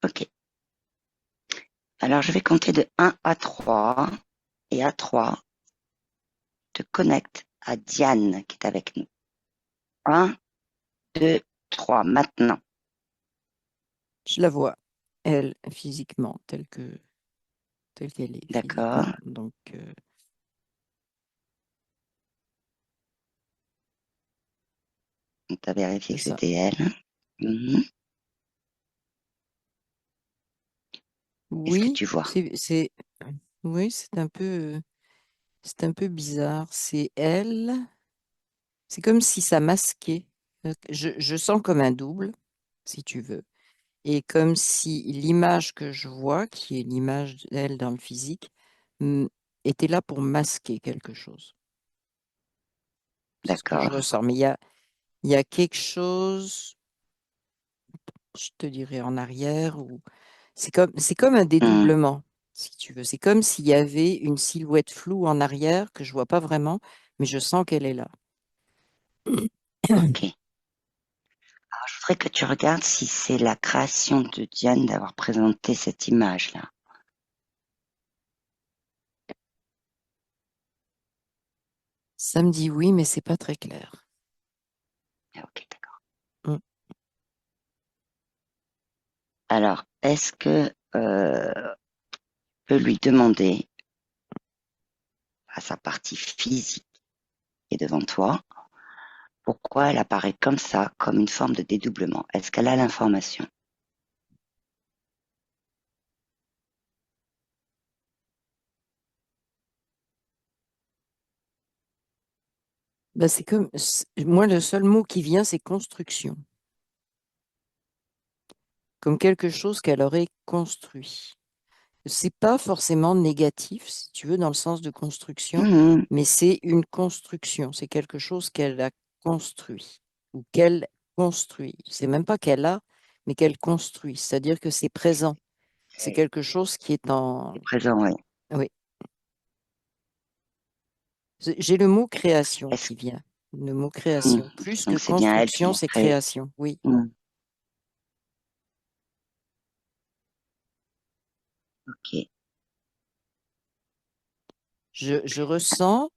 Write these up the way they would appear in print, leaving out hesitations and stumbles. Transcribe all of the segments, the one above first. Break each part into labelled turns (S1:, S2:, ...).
S1: Ok. Alors, je vais compter de 1 à 3. Et à 3, te connecte à Diane qui est avec nous. 1, 2, 3. Maintenant.
S2: Je la vois, elle, physiquement, telle qu'elle est
S1: D'accord.
S2: physiquement. Donc,
S1: On t'a vérifié
S2: c'est
S1: que
S2: ça.
S1: c'était elle. Mhm. Qu'est-ce que
S2: Oui,
S1: tu vois?
S2: oui, c'est un peu bizarre. C'est elle. C'est comme si ça masquait. Je sens comme un double, si tu veux. Et comme si l'image que je vois, qui est l'image d'elle dans le physique, mm, était là pour masquer quelque chose. C'est ce que je
S1: D'accord.
S2: ressens. Mais il y a quelque chose, je te dirais en arrière, ou c'est comme un
S1: Hmm.
S2: dédoublement, si tu veux. C'est comme s'il y avait une silhouette floue en arrière que je vois pas vraiment, mais je sens qu'elle est là.
S1: Ok. Alors, je voudrais que tu regardes si c'est la création de Diane d'avoir présenté cette image-là.
S2: Ça me dit oui, mais c'est pas très clair.
S1: Ah, ok, d'accord.
S2: Mm.
S1: Alors, est-ce que peut lui demander à sa partie physique qui est devant toi pourquoi elle apparaît comme ça, comme une forme de dédoublement? Est-ce qu'elle a l'information?
S2: Bah, moi, le seul mot qui vient, c'est construction. Comme quelque chose qu'elle aurait construit. C'est pas forcément négatif, si tu veux, dans le sens de construction,
S1: Mhm.
S2: mais c'est une construction. C'est quelque chose qu'elle a construit ou qu'elle construit. C'est même pas qu'elle a, mais qu'elle construit. C'est-à-dire que c'est présent. C'est quelque chose qui est
S1: C'est
S2: en.
S1: présent, oui.
S2: Oui. J'ai le mot création
S1: Est-ce
S2: qui vient. Le mot
S1: hmm.
S2: création. Plus que
S1: Donc c'est bien elle qui
S2: construction,
S1: l'a
S2: c'est
S1: créé.
S2: création. Oui.
S1: Hmm. Ok.
S2: Je ressens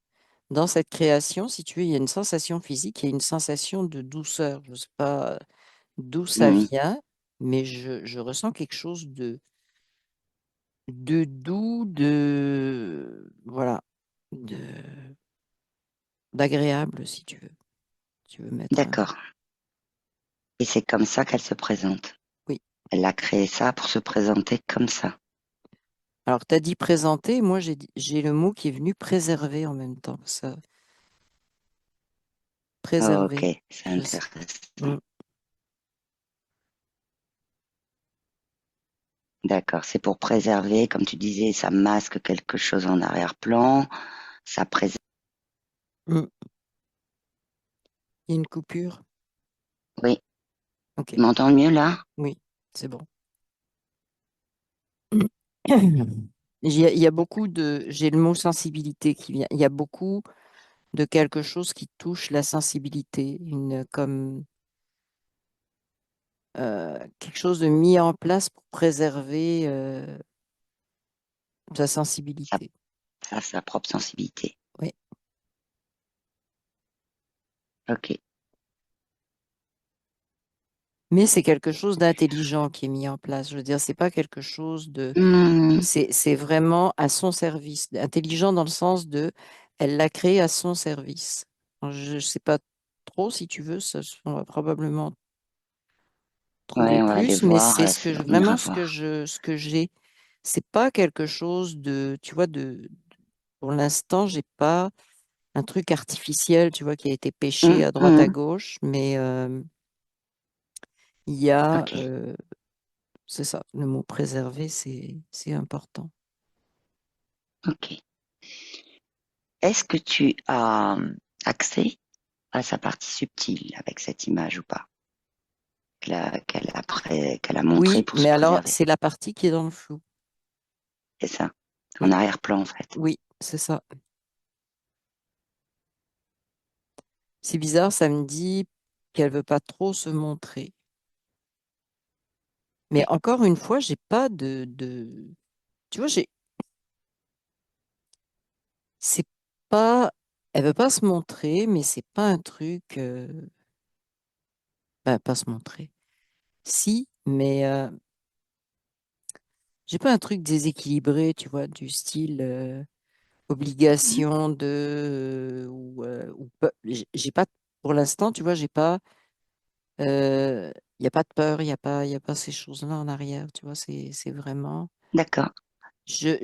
S2: dans cette création, si tu veux, il y a une sensation physique et une sensation de douceur. Je ne sais pas d'où ça
S1: Hmm.
S2: vient, mais je ressens quelque chose de doux, voilà, de, d'agréable, si tu veux. Tu veux mettre un.
S1: D'accord. Et c'est comme ça qu'elle se présente.
S2: Oui.
S1: Elle a créé ça pour se présenter comme ça.
S2: Alors, tu as dit présenter, moi j'ai le mot qui est venu préserver en même temps. Ça,
S1: Ok,
S2: préserver.
S1: c'est
S2: Je sais.
S1: intéressant.
S2: Mm.
S1: D'accord, c'est pour préserver, comme tu disais, ça masque quelque chose en arrière-plan, ça préserve.
S2: Mm. Il y a une coupure.
S1: Oui,
S2: Ok,
S1: tu m'entends mieux là?
S2: oui, c'est bon. Il y a beaucoup j'ai le mot sensibilité qui vient. Il y a beaucoup de quelque chose qui touche la sensibilité, comme quelque chose de mis en place pour préserver sa
S1: Ça,
S2: sensibilité.
S1: ça a sa propre sensibilité.
S2: Oui.
S1: Ok.
S2: Mais c'est quelque chose d'intelligent qui est mis en place. Je veux dire, c'est pas quelque chose
S1: Hmm,
S2: c'est vraiment à son service. Intelligent dans le sens elle l'a créé à son service. Alors, je ne sais pas trop si tu veux, on va probablement trouver
S1: ouais, on va aller
S2: plus, mais
S1: voir,
S2: c'est
S1: on ira
S2: vraiment
S1: voir.
S2: ce que j'ai. C'est pas quelque chose tu vois, pour l'instant, j'ai pas un truc artificiel, tu vois, qui a été pêché à droite à
S1: Hmm,
S2: gauche, mais il y a,
S1: ok.
S2: c'est ça, le mot préserver, c'est important.
S1: Ok. Est-ce que tu as accès à sa partie subtile avec cette image ou pas? Qu'elle a montré
S2: Oui,
S1: pour se
S2: mais alors,
S1: préserver.
S2: c'est la partie qui est dans le flou.
S1: C'est ça. En
S2: Oui,
S1: arrière-plan, en fait.
S2: oui, c'est ça. C'est bizarre, ça me dit qu'elle veut pas trop se montrer. Mais
S1: oui.
S2: encore une fois, j'ai pas tu vois, c'est pas, elle veut pas se montrer, mais c'est pas un truc, ben, pas se montrer. Si, mais j'ai pas un truc déséquilibré, tu vois, du style
S1: Mhm.
S2: obligation de j'ai pas pour l'instant, tu vois, j'ai pas il y a pas de peur, il y a pas ces choses-là en arrière, tu vois, c'est vraiment
S1: D'accord.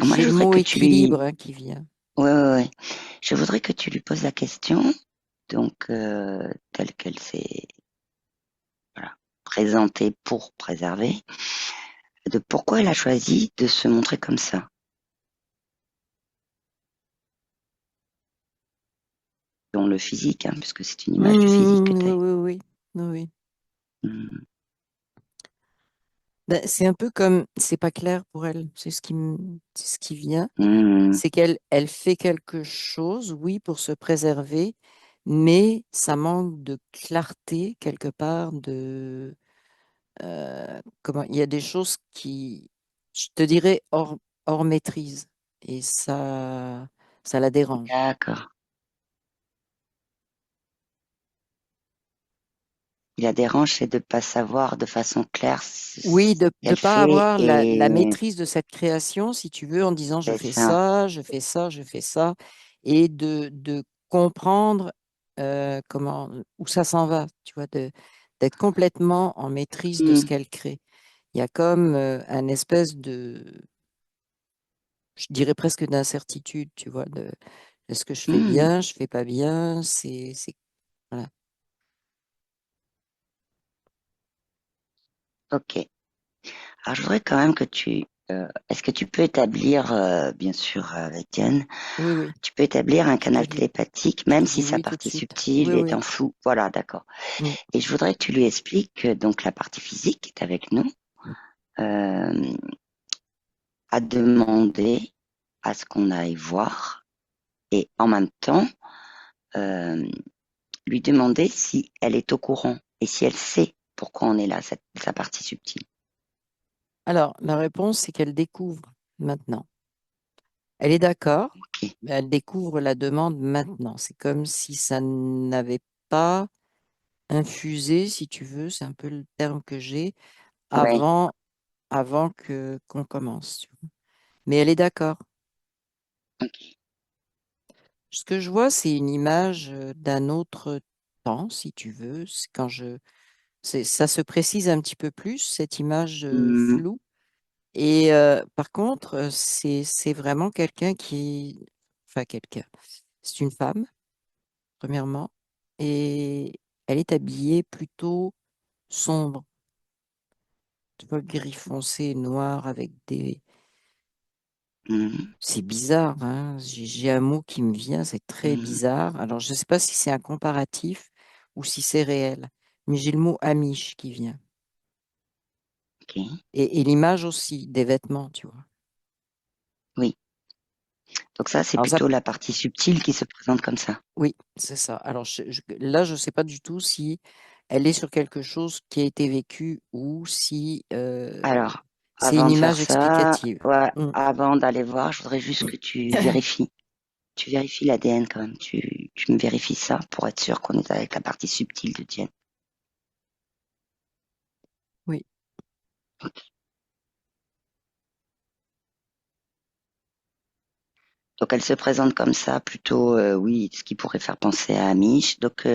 S1: Moi,
S2: j'ai
S1: je
S2: le
S1: voudrais
S2: mot
S1: que tu lui...
S2: équilibre hein, qui vient.
S1: Ouais, ouais, ouais. Je voudrais que tu lui poses la question, donc, telle qu'elle s'est, voilà, présentée pour préserver, de pourquoi elle a choisi de se montrer comme ça, dont le physique, hein, puisque c'est une image du physique que tu as
S2: Oui,
S1: eu.
S2: oui, oui, oui, oui.
S1: Mhm.
S2: Ben, c'est un peu comme c'est pas clair pour elle, c'est ce qui vient.
S1: Mhm.
S2: C'est elle fait quelque chose, oui, pour se préserver, mais ça manque de clarté quelque part, comment, il y a des choses qui, je te dirais, hors maîtrise, et ça la dérange.
S1: D'accord. Il la dérange, c'est de pas savoir de façon claire
S2: Oui,
S1: ce
S2: de ne
S1: qu'elle
S2: pas
S1: fait
S2: avoir la
S1: et
S2: maîtrise de cette création, si tu veux, en disant je
S1: c'est
S2: fais
S1: ça.
S2: ça, je fais ça, je fais ça, et de comprendre comment, où ça s'en va, tu vois, d'être complètement en maîtrise de ce
S1: Mhm.
S2: qu'elle crée. Il y a comme un espèce je dirais presque d'incertitude, tu vois, de est-ce que je fais
S1: Mhm.
S2: bien, je fais pas bien, voilà.
S1: Ok. Alors, je voudrais quand même que est-ce que tu peux établir, bien sûr, avec Diane,
S2: Oui, oui,
S1: tu peux établir un
S2: je te
S1: canal
S2: dis,
S1: télépathique,
S2: je
S1: même
S2: te
S1: si
S2: dis
S1: sa
S2: oui tout de
S1: partie
S2: suite.
S1: subtile
S2: Oui,
S1: est
S2: oui.
S1: en flou. Voilà, d'accord.
S2: Mm.
S1: Et je voudrais que tu lui expliques que donc la partie physique est avec nous, euh, a demandé à ce qu'on aille voir et en même temps euh, lui demander si elle est au courant et si elle sait pourquoi on est là, sa partie subtile.
S2: Alors, la réponse, c'est qu'elle découvre maintenant. Elle est d'accord,
S1: Ok.
S2: mais elle découvre la demande maintenant. C'est comme si ça n'avait pas infusé, si tu veux, c'est un peu le terme que j'ai,
S1: Ouais.
S2: avant, avant que qu'on commence. Tu vois. Mais elle est d'accord.
S1: Ok.
S2: Ce que je vois, c'est une image d'un autre temps, si tu veux. Ça se précise un petit peu plus, cette image
S1: Hmm.
S2: floue. Et par contre, c'est vraiment enfin quelqu'un. C'est une femme, premièrement, et elle est habillée plutôt sombre, tu vois, gris foncé, noir, avec des...
S1: Hmm.
S2: C'est bizarre, hein. J'ai un mot qui me vient, c'est très
S1: Hmm.
S2: bizarre. Alors, je ne sais pas si c'est un comparatif ou si c'est réel, mais j'ai le mot Amish qui vient.
S1: Ok.
S2: Et l'image aussi, des vêtements, tu vois.
S1: Oui. Donc ça, c'est
S2: Alors, ça,
S1: plutôt la partie subtile qui se présente comme ça.
S2: oui, c'est ça. Alors là, je ne sais pas du tout si elle est sur quelque chose qui a été vécu ou si
S1: Alors,
S2: c'est une
S1: avant de faire
S2: image
S1: ça,
S2: explicative.
S1: ouais,
S2: Mm.
S1: avant d'aller voir, je voudrais juste que tu vérifies. Tu vérifies l'ADN quand même. Tu me vérifies ça pour être sûr qu'on est avec la partie subtile de Diane.
S2: Oui.
S1: Donc elle se présente comme ça, plutôt, oui, ce qui pourrait faire penser à Amish. Donc,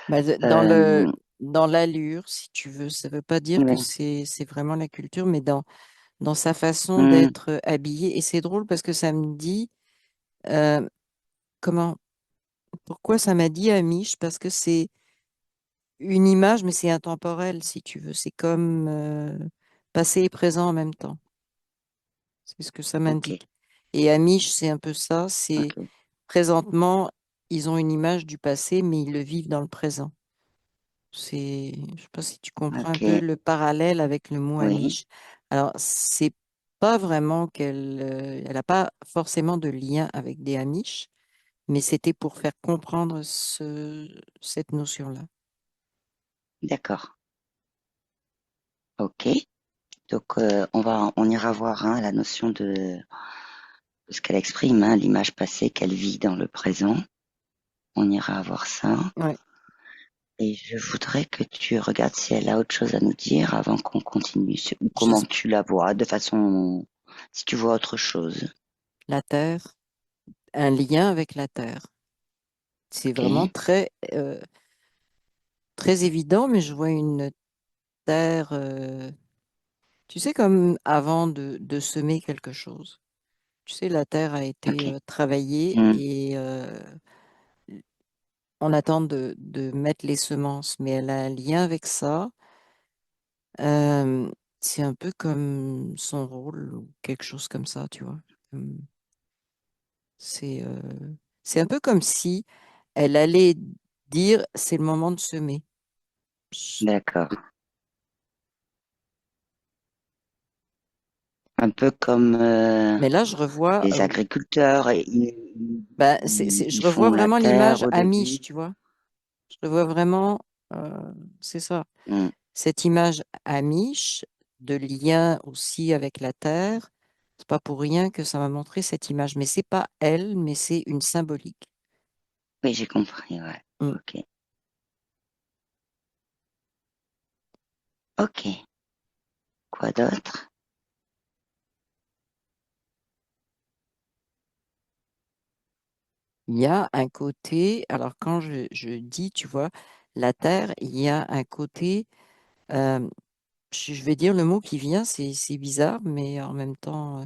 S2: Bah,
S1: euh,
S2: dans l'allure, si tu veux, ça ne veut pas dire que
S1: ouais.
S2: c'est vraiment la culture, mais dans sa façon
S1: Hmm.
S2: d'être habillée. Et c'est drôle parce que ça me dit, euh, comment, pourquoi ça m'a dit Amish? Parce que c'est une image, mais c'est intemporel, si tu veux. C'est comme passé et présent en même temps. C'est ce que ça
S1: Ok,
S2: m'indique. Et Amish, c'est un peu ça. C'est
S1: ok,
S2: présentement, ils ont une image du passé, mais ils le vivent dans le présent. Je sais pas si tu comprends un peu
S1: ok,
S2: le parallèle avec le mot
S1: oui,
S2: Amish. Alors, c'est pas vraiment elle n'a pas forcément de lien avec des Amish, mais c'était pour faire comprendre cette notion-là.
S1: d'accord, ok. Donc, on ira voir hein, la notion de ce qu'elle exprime, hein, l'image passée qu'elle vit dans le présent. On ira voir ça.
S2: Ouais.
S1: Et je voudrais que tu regardes si elle a autre chose à nous dire avant qu'on continue, ou comment
S2: J'es-
S1: tu la vois, de façon, si tu vois autre chose.
S2: La Terre, un lien avec la Terre. C'est
S1: Ok,
S2: vraiment très évident, mais je vois une Terre, tu sais, comme avant de semer quelque chose. Tu sais, la Terre a été
S1: ok.
S2: travaillée
S1: Hmm,
S2: et on attend de mettre les semences, mais elle a un lien avec ça. Euh, c'est un peu comme son rôle ou quelque chose comme ça, tu vois. Hum, C'est c'est un peu comme si elle allait dire c'est le moment de semer.
S1: d'accord. Un peu comme
S2: Mais là, je revois,
S1: les agriculteurs,
S2: ben, je
S1: ils
S2: revois
S1: font la
S2: vraiment
S1: terre
S2: l'image
S1: au
S2: Amish,
S1: début.
S2: tu vois. Je revois vraiment, c'est ça,
S1: Hmm,
S2: cette image Amish de lien aussi avec la terre. C'est pas pour rien que ça m'a montré cette image, mais c'est pas elle, mais c'est une symbolique.
S1: oui, j'ai compris, ouais.
S2: Mm.
S1: Ok. Ok. Quoi d'autre?
S2: Il y a un côté, alors quand je dis, tu vois, la terre, il y a un côté, euh, je vais dire le mot qui vient, c'est bizarre, mais en même temps,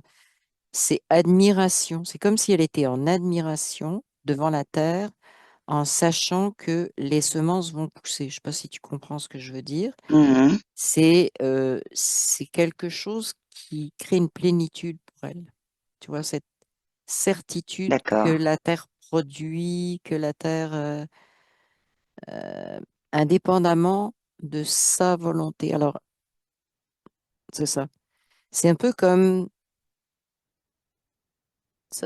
S2: c'est admiration. C'est comme si elle était en admiration devant la terre, en sachant que les semences vont pousser. Je ne sais pas si tu comprends ce que je veux dire.
S1: Mhm,
S2: C'est quelque chose qui crée une plénitude pour elle. Tu vois, cette certitude que
S1: d'accord.
S2: la terre produit, que la terre, euh, indépendamment de sa volonté. Alors, c'est ça. C'est un peu comme,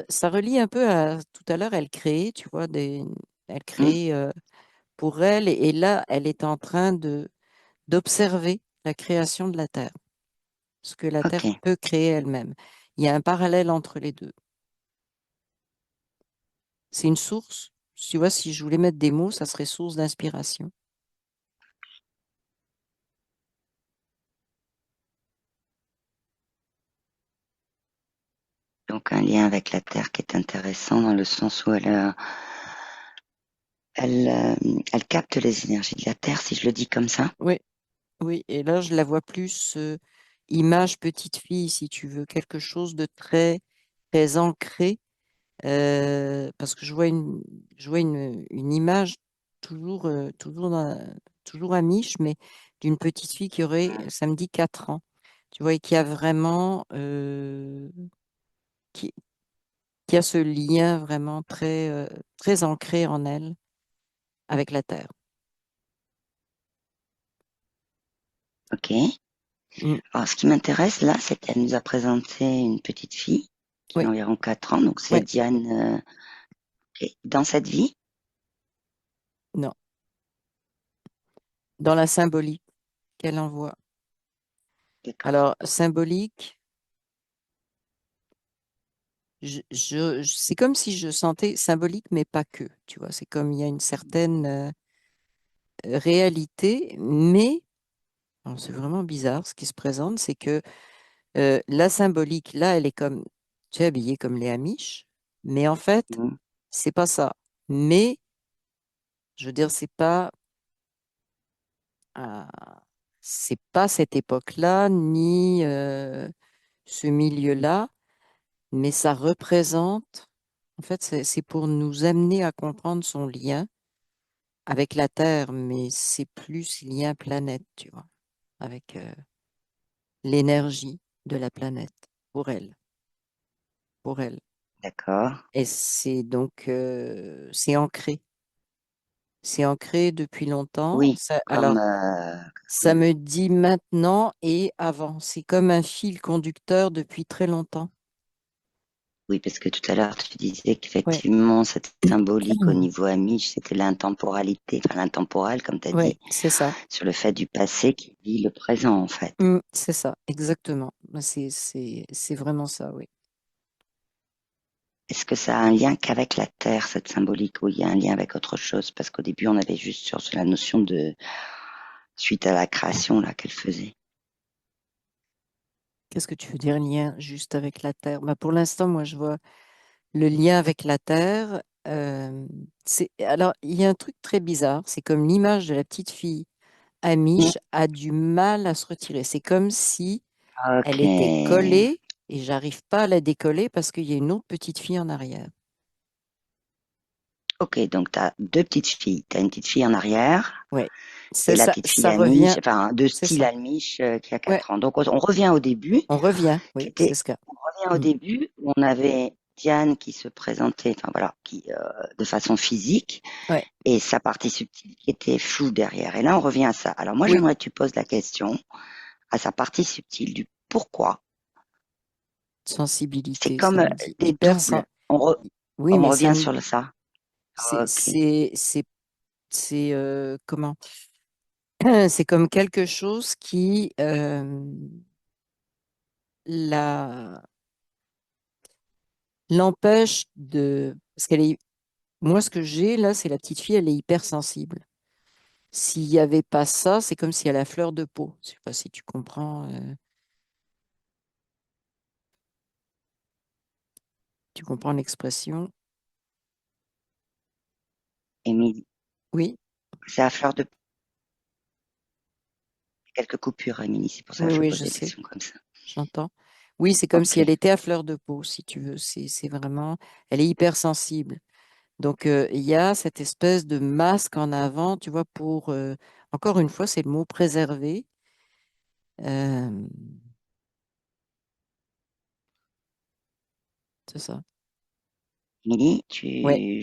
S2: ça relie un peu à tout à l'heure, elle créait, tu vois, elle
S1: Hmm,
S2: créait pour elle, et là, elle est en train d'observer la création de la terre, ce que la terre
S1: ok.
S2: peut créer elle-même. Il y a un parallèle entre les deux. C'est une source. Tu vois, si je voulais mettre des mots, ça serait source d'inspiration.
S1: Donc un lien avec la Terre qui est intéressant dans le sens où elle capte les énergies de la Terre, si je le dis comme ça.
S2: Oui, oui. Et là, je la vois plus image petite fille, si tu veux, quelque chose de très ancré. Parce que je vois une image toujours amiche, mais d'une petite fille qui aurait, ça me dit 4 ans. Tu vois, et qui a vraiment, qui, qui a ce lien vraiment très ancré en elle avec la terre.
S1: Ok.
S2: Mm.
S1: Alors ce qui m'intéresse là, c'est qu'elle nous a présenté une petite fille qui a
S2: Oui,
S1: environ 4 ans, donc c'est
S2: oui,
S1: Diane. Ok. Dans cette vie,
S2: non. Dans la symbolique qu'elle envoie.
S1: d'accord.
S2: Alors, symbolique, c'est comme si je sentais symbolique, mais pas que. Tu vois, c'est comme il y a une certaine réalité, mais alors, c'est vraiment bizarre ce qui se présente, c'est que la symbolique, là, elle est comme, tu es habillée comme les Amish, mais en fait,
S1: Hmm,
S2: c'est pas ça. Mais, je veux dire, euh, c'est pas cette époque-là, ni ce milieu-là, mais ça représente, en fait, c'est pour nous amener à comprendre son lien avec la Terre, mais c'est plus lien planète, tu vois, avec l'énergie de la planète pour elle, pour elle.
S1: d'accord.
S2: Et c'est donc, c'est ancré depuis longtemps.
S1: Oui, comme
S2: Alors, ça me dit maintenant et avant. C'est comme un fil conducteur depuis très longtemps.
S1: Oui, parce que tout à l'heure, tu disais
S2: Ouais.
S1: qu'effectivement, cette symbolique au niveau amiche, c'était l'intemporalité, enfin l'intemporel, comme tu as
S2: Ouais,
S1: dit,
S2: c'est ça.
S1: sur le fait du passé qui vit le présent, en fait.
S2: C'est ça, exactement. Bah, c'est vraiment ça, oui.
S1: Est-ce que ça a un lien qu'avec la Terre, cette symbolique, ou il y a un lien avec autre chose? Parce qu'au début, on avait juste sur la notion de suite à la création là qu'elle faisait.
S2: Qu'est-ce que tu veux dire, lien juste avec la Terre? Bah, pour l'instant, moi, je vois le lien avec la Terre. Alors, il y a un truc très bizarre. C'est comme l'image de la petite fille
S1: Mm.
S2: Amish a du mal à se retirer. C'est comme si elle
S1: Ok.
S2: était collée et j'arrive pas à la décoller parce qu'il y a une autre petite fille en arrière.
S1: Ok, donc tu as deux petites filles. Tu as une petite fille en arrière
S2: Ouais,
S1: et
S2: c'est
S1: la
S2: ça,
S1: petite fille
S2: ça
S1: Amish,
S2: revient,
S1: enfin de
S2: c'est
S1: style
S2: ça.
S1: Amish qui a
S2: Ouais,
S1: 4 ans. Donc on revient au début,
S2: on revient,
S1: qui
S2: oui, c'est
S1: était,
S2: ce cas.
S1: on revient au
S2: Mm.
S1: début où on avait Diane qui se présentait, enfin voilà, qui de façon physique
S2: Ouais,
S1: et sa partie subtile qui était floue derrière. Et là on revient à ça. Alors moi
S2: oui,
S1: j'aimerais que tu poses la question à sa partie subtile du pourquoi. C'est
S2: sensibilité,
S1: comme
S2: ça me dit
S1: des doubles.
S2: Oui,
S1: On
S2: mais
S1: revient sur ça.
S2: c'est,
S1: Ok.
S2: c'est, c'est, comment? C'est comme quelque chose qui la, l'empêche parce qu'elle est, moi, ce que j'ai là, c'est la petite fille, elle est hypersensible. S'il n'y avait pas ça, c'est comme si elle a fleur de peau. Je sais pas si tu comprends, tu comprends l'expression.
S1: Émilie,
S2: Oui,
S1: c'est à fleur de quelques coupures, Émilie. C'est pour ça
S2: oui,
S1: que je
S2: oui,
S1: pose
S2: je
S1: des
S2: sais,
S1: questions comme ça.
S2: j'entends. Oui, c'est comme si
S1: Ok.
S2: elle était à fleur de peau, si tu veux. C'est vraiment, elle est hypersensible. Donc, il y a cette espèce de masque en avant, tu vois, pour, encore une fois, c'est le mot préserver. Euh, c'est ça.
S1: Émilie,
S2: Ouais.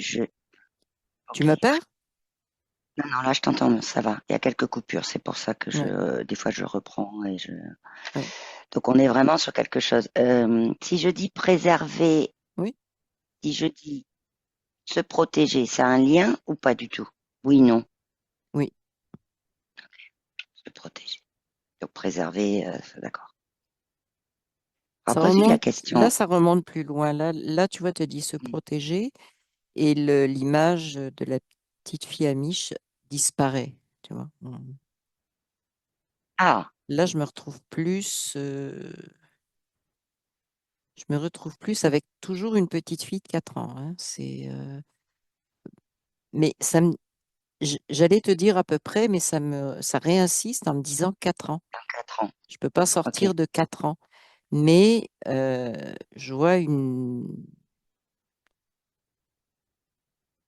S2: Tu
S1: ok.
S2: me perds?
S1: Non, non, là, je t'entends, ça va. Il y a quelques coupures. C'est pour ça que
S2: Ouais,
S1: des fois, je reprends
S2: ouais.
S1: donc on est vraiment sur quelque chose. Si je dis préserver,
S2: Oui,
S1: si je dis se protéger, ça a un lien ou pas du tout? Oui, non.
S2: oui.
S1: Se protéger. Donc préserver, d'accord.
S2: Ça
S1: Après, poser la
S2: remonte, là,
S1: question.
S2: ça remonte plus loin. Là, tu vois, tu dis se protéger et l'image de la petite fille Amish disparaît, tu vois.
S1: Ah,
S2: Là, je me retrouve plus avec toujours une petite fille de 4 ans, hein. Mais j'allais te dire à peu près, mais ça réinsiste en me disant 4 ans.
S1: 4 ans.
S2: Je peux pas
S1: Ok.
S2: sortir de 4 ans. Mais je vois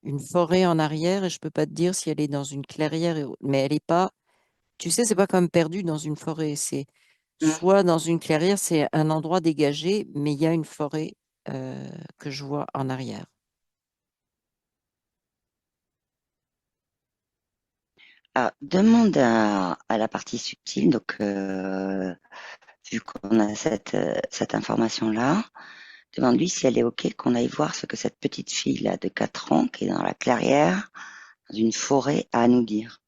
S2: une forêt en arrière et je peux pas te dire si elle est dans une clairière, mais elle est pas, tu sais, c'est pas comme perdu dans une forêt. C'est
S1: Hmm.
S2: soit dans une clairière, c'est un endroit dégagé, mais il y a une forêt que je vois en arrière.
S1: Ah, demande à la partie subtile, donc vu qu'on a cette information-là, demande-lui si elle est OK qu'on aille voir ce que cette petite fille-là de 4 ans, qui est dans la clairière, dans une forêt, a à nous dire.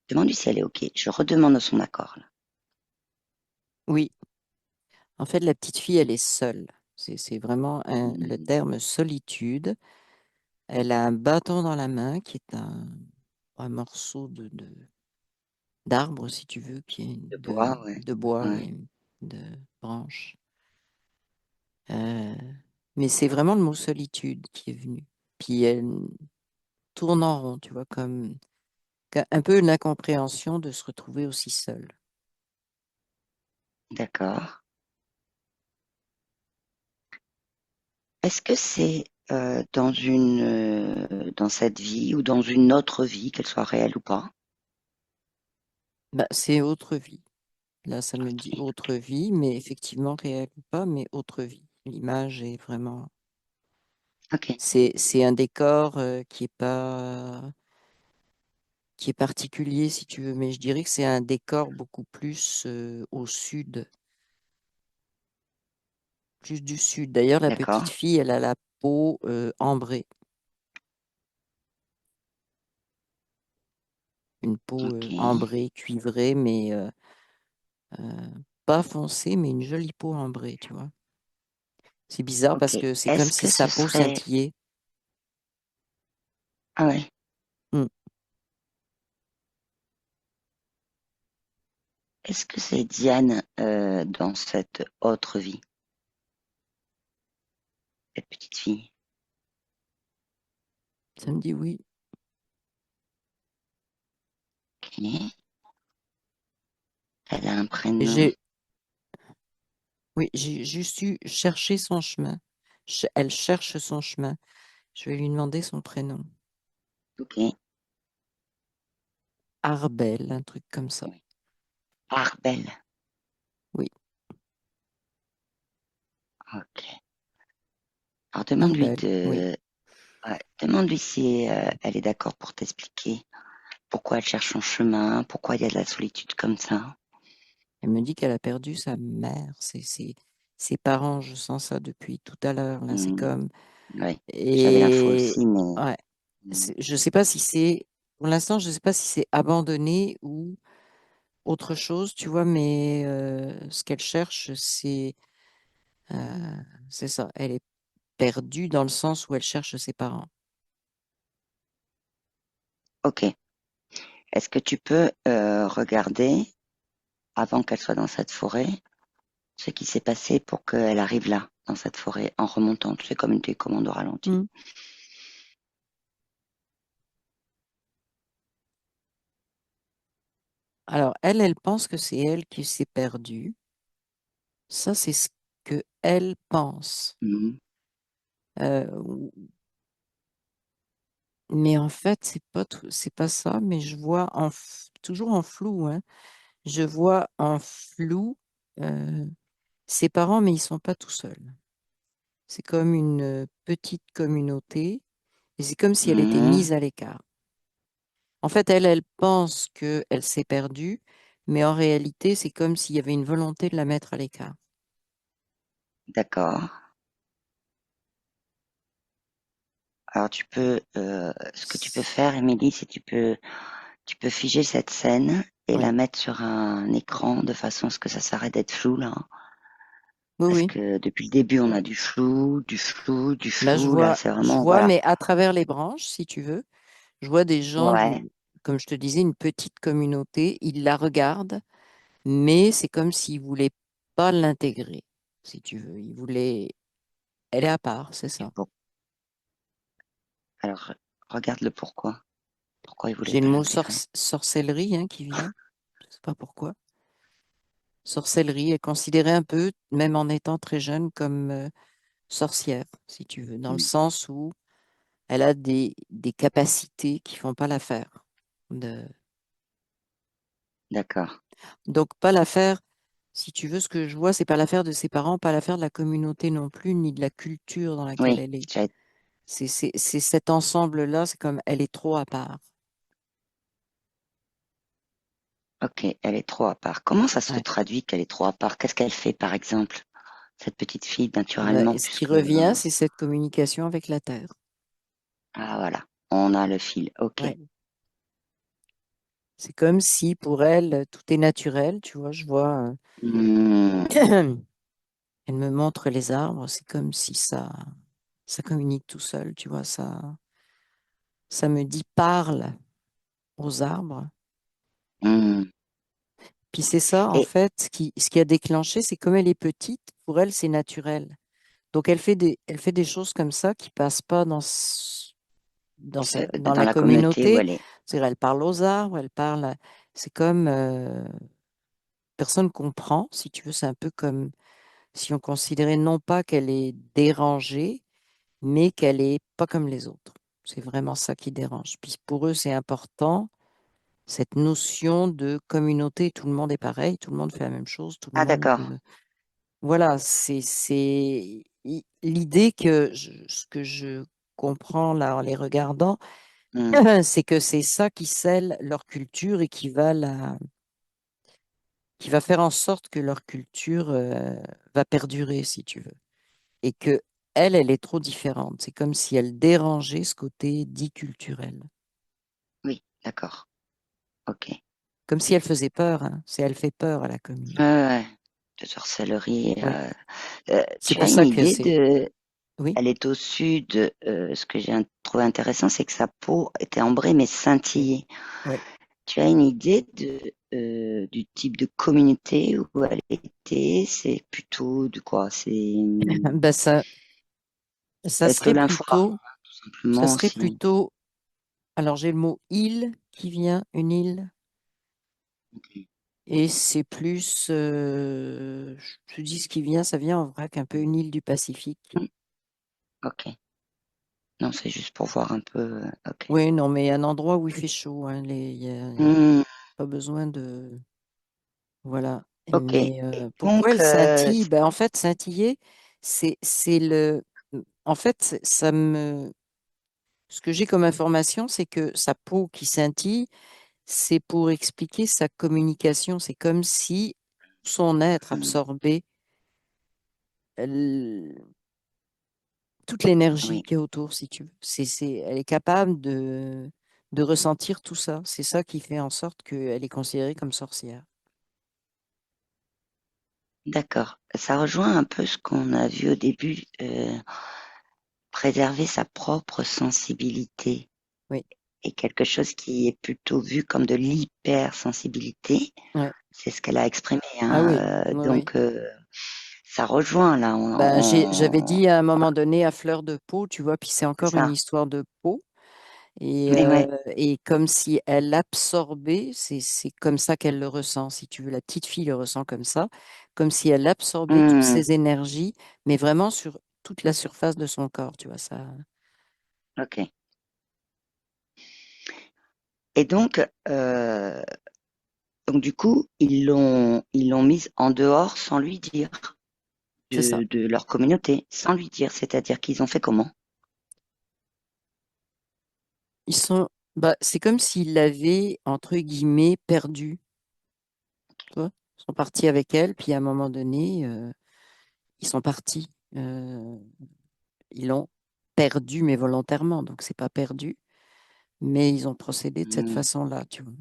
S1: Demande-lui si elle est OK. Je redemande son accord, là.
S2: Oui, en fait, la petite fille, elle est seule. C'est vraiment le
S1: Hmm.
S2: terme solitude. Elle a un bâton dans la main qui est un morceau d'arbre, si tu veux, qui est
S1: De bois, ouais.
S2: de bois,
S1: Ouais.
S2: oui, de branches. Euh, mais c'est vraiment le mot solitude qui est venu. Puis elle tourne en rond, tu vois, comme un peu une incompréhension de se retrouver aussi seule.
S1: D'accord. Est-ce que c'est dans cette vie ou dans une autre vie, qu'elle soit réelle ou pas?
S2: Bah, c'est autre vie. Là, ça me dit
S1: Ok.
S2: autre vie, mais effectivement, réelle ou pas, mais autre vie. L'image est vraiment.
S1: Ok.
S2: C'est un décor qui est particulier, si tu veux, mais je dirais que c'est un décor beaucoup plus au sud. plus du sud. D'ailleurs, la petite
S1: D'accord.
S2: fille, elle a la peau ambrée, une peau
S1: Ok.
S2: ambrée, cuivrée, mais euh, pas foncée, mais une jolie peau ambrée, tu vois. C'est bizarre
S1: Ok.
S2: parce que c'est comme
S1: Est-ce
S2: si
S1: que ce
S2: sa peau
S1: serait...
S2: scintillait.
S1: Ah ouais.
S2: Mm.
S1: Est-ce que c'est Diane dans cette autre vie, cette petite fille?
S2: Ça me dit oui.
S1: Ok. Elle a un prénom.
S2: J'ai, oui, j'ai juste eu chercher son chemin. Elle cherche son chemin. Je vais lui demander son prénom.
S1: Ok.
S2: Arbel, un truc comme ça.
S1: Oui. Arbel.
S2: Oui,
S1: Ok. Alors demande-lui
S2: Arbel, oui.
S1: de... ouais, demande-lui si elle est d'accord pour t'expliquer pourquoi elle cherche son chemin, pourquoi il y a de la solitude comme ça.
S2: Elle me dit qu'elle a perdu sa mère. Ses parents, je sens ça depuis tout à l'heure. Là, c'est
S1: Hmm,
S2: comme.
S1: ouais. J'avais l'info
S2: Et
S1: aussi, mais
S2: ouais,
S1: hmm,
S2: je sais pas si c'est. Pour l'instant, je sais pas si c'est abandonné ou autre chose, tu vois, mais ce qu'elle cherche, euh, c'est ça. Elle est perdue dans le sens où elle cherche ses parents.
S1: ok. Est-ce que tu peux regarder, avant qu'elle soit dans cette forêt, ce qui s'est passé pour qu'elle arrive là, dans cette forêt, en remontant? Tu sais, comme une télécommande au ralenti.
S2: Hmm. Alors, elle pense que c'est elle qui s'est perdue. Ça, c'est ce que elle pense.
S1: Hmm,
S2: Euh, mais en fait, c'est pas ça, mais je vois toujours en flou, hein. Je vois en flou euh, ses parents, mais ils sont pas tout seuls. C'est comme une petite communauté et c'est comme si elle était
S1: hmm,
S2: mise à l'écart. En fait, elle pense qu'elle s'est perdue, mais en réalité, c'est comme s'il y avait une volonté de la mettre à l'écart.
S1: d'accord. Alors ce que tu peux faire, Émilie, c'est tu peux figer cette scène et la
S2: Oui,
S1: mettre sur un écran de façon à ce que ça s'arrête d'être flou là.
S2: oui,
S1: Parce
S2: oui.
S1: que depuis le début, on a du flou, du flou, du
S2: Là,
S1: flou. Là, c'est
S2: je
S1: vraiment,
S2: vois,
S1: voilà.
S2: mais à travers les branches, si tu veux, je vois des gens
S1: Ouais,
S2: comme je te disais, une petite communauté. Ils la regardent, mais c'est comme s'ils voulaient pas l'intégrer, si tu veux. Ils voulaient, elle est à part, c'est
S1: et
S2: ça.
S1: bon. Alors, regarde le pourquoi. Pourquoi il voulait
S2: J'ai le
S1: pas
S2: mot
S1: l'intégrer?
S2: sorcellerie hein, qui vient. Je sais pas pourquoi. Sorcellerie est considérée un peu, même en étant très jeune, comme sorcière, si tu veux, dans le
S1: Hmm,
S2: sens où elle a des capacités qui font pas l'affaire. De...
S1: d'accord.
S2: Donc, pas l'affaire, si tu veux, ce que je vois, c'est pas l'affaire de ses parents, pas l'affaire de la communauté non plus, ni de la culture dans laquelle
S1: Oui,
S2: elle est.
S1: j'ai-
S2: C'est cet ensemble-là, c'est comme elle est trop à part.
S1: ok, elle est trop à part. Comment ça se
S2: Ouais.
S1: traduit qu'elle est trop à part? Qu'est-ce qu'elle fait, par exemple, cette petite fille,
S2: Eh ben,
S1: naturellement,
S2: et ce qui
S1: puisque...
S2: revient, c'est cette communication avec la Terre.
S1: ah, voilà, on a le fil. Ok.
S2: Ouais. C'est comme si pour elle, tout est naturel, tu vois, je vois.
S1: Hmm,
S2: Elle me montre les arbres, c'est comme si ça communique tout seul, tu vois, ça me dit parle aux arbres.
S1: hmm.
S2: Puis c'est ça, en
S1: Et
S2: fait, ce qui a déclenché, c'est comme elle est petite, pour elle, c'est naturel. Donc elle fait des choses comme ça qui passent pas dans
S1: dans
S2: la
S1: la communauté où
S2: communauté.
S1: elle est.
S2: C'est-à-dire, elle parle aux arbres, c'est comme personne comprend, si tu veux, c'est un peu comme si on considérait non pas qu'elle est dérangée, mais qu'elle est pas comme les autres. C'est vraiment ça qui dérange. Puis pour eux, c'est important, cette notion de communauté. Tout le monde est pareil, tout le monde fait la même chose, tout le
S1: Ah,
S2: monde.
S1: d'accord.
S2: Voilà, c'est l'idée que ce que je comprends là en les regardant,
S1: Hmm,
S2: c'est que c'est ça qui scelle leur culture et qui va faire en sorte que leur culture va perdurer, si tu veux. et que elle est trop différente. C'est comme si elle dérangeait ce côté dit culturel.
S1: Oui, d'accord. Ok.
S2: Comme si elle faisait peur, hein. C'est elle fait peur à la commune.
S1: Ouais, ouais, ouais. De sorcellerie.
S2: Oui. C'est
S1: Tu
S2: pour
S1: as une
S2: ça que
S1: idée
S2: c'est.
S1: de...
S2: Oui.
S1: Elle est au sud. Ce que j'ai trouvé intéressant, c'est que sa peau était ambrée mais
S2: Oui.
S1: scintillait.
S2: Oui.
S1: Tu as une idée du type de communauté où elle était? C'est plutôt de quoi?
S2: Ben ça
S1: Est-ce que
S2: serait
S1: l'info
S2: plutôt,
S1: tout
S2: ça
S1: simplement
S2: serait
S1: si
S2: plutôt. Alors j'ai le mot île qui vient, une île, et c'est plus. Je te dis ce qui vient, ça vient en vrac, un peu une île du Pacifique.
S1: Hmm, ok. Non, c'est juste pour voir un peu. Ok.
S2: Oui, non, mais un endroit où il fait chaud, hein, y a
S1: Hmm,
S2: pas besoin de. Voilà.
S1: ok.
S2: Mais
S1: Et
S2: pourquoi
S1: donc,
S2: elle scintille? Ben, en fait, scintiller, c'est le. En fait, ça me. Ce que j'ai comme information, c'est que sa peau qui scintille, c'est pour expliquer sa communication. C'est comme si son être
S1: hmm,
S2: absorbait l- toute l'énergie
S1: oui,
S2: qu'il y a autour, si tu veux. Elle est capable de ressentir tout ça. C'est ça qui fait en sorte qu'elle est considérée comme sorcière.
S1: d'accord. Ça rejoint un peu ce qu'on a vu au début, préserver sa propre sensibilité
S2: Oui,
S1: et quelque chose qui est plutôt vu comme de l'hypersensibilité.
S2: ouais.
S1: C'est ce qu'elle a exprimé,
S2: Ah
S1: hein.
S2: oui, oui, oui.
S1: Donc, ça rejoint là.
S2: Ben, j'avais dit à un moment donné à fleur de peau, tu vois, puis c'est
S1: C'est
S2: encore une
S1: ça.
S2: histoire de peau.
S1: Mais ouais.
S2: Et comme si elle absorbait, c'est comme ça qu'elle le ressent, si tu veux. La petite fille le ressent comme ça, comme si elle absorbait toutes
S1: Hmm,
S2: ses énergies, mais vraiment sur toute la surface de son corps, tu vois ça.
S1: ok. Et donc du coup, ils l'ont mise en dehors sans lui dire
S2: C'est ça.
S1: de leur communauté, sans lui dire. C'est-à-dire qu'ils ont fait comment?
S2: Ils sont, bah, c'est comme s'ils l'avaient, entre guillemets, perdue. Tu vois. Ils sont partis avec elle, puis à un moment donné, ils sont partis. Euh, Ils l'ont perdu, mais volontairement. Donc, c'est pas perdu, mais ils ont procédé de cette
S1: Hmm,
S2: façon-là, tu vois.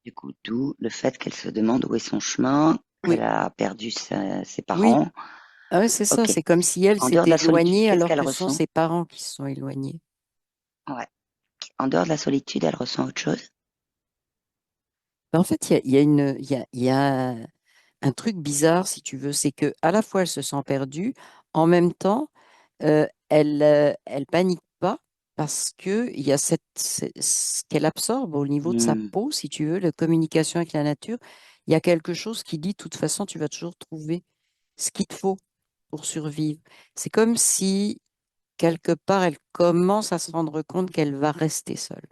S1: du coup, d'où le fait qu'elle se demande où est son chemin,
S2: Oui,
S1: qu'elle a perdu ses
S2: oui,
S1: parents.
S2: ah ouais, c'est ça.
S1: Ok.
S2: C'est comme si elle
S1: En dehors de
S2: s'était
S1: la solitude,
S2: éloignée
S1: qu'est-ce
S2: alors
S1: qu'elle
S2: que ce sont
S1: ressent?
S2: ses parents qui se sont éloignés.
S1: Ouais. En dehors de la solitude, elle ressent autre chose?
S2: Ben, en fait, il y a il y a un truc bizarre, si tu veux, c'est que à la fois elle se sent perdue, en même temps, elle panique pas parce que il y a ce qu'elle absorbe au niveau de sa
S1: Hmm,
S2: peau, si tu veux, la communication avec la nature. Il y a quelque chose qui dit, de toute façon, tu vas toujours trouver ce qu'il te faut pour survivre. C'est comme si quelque part, elle commence à se rendre compte qu'elle va rester seule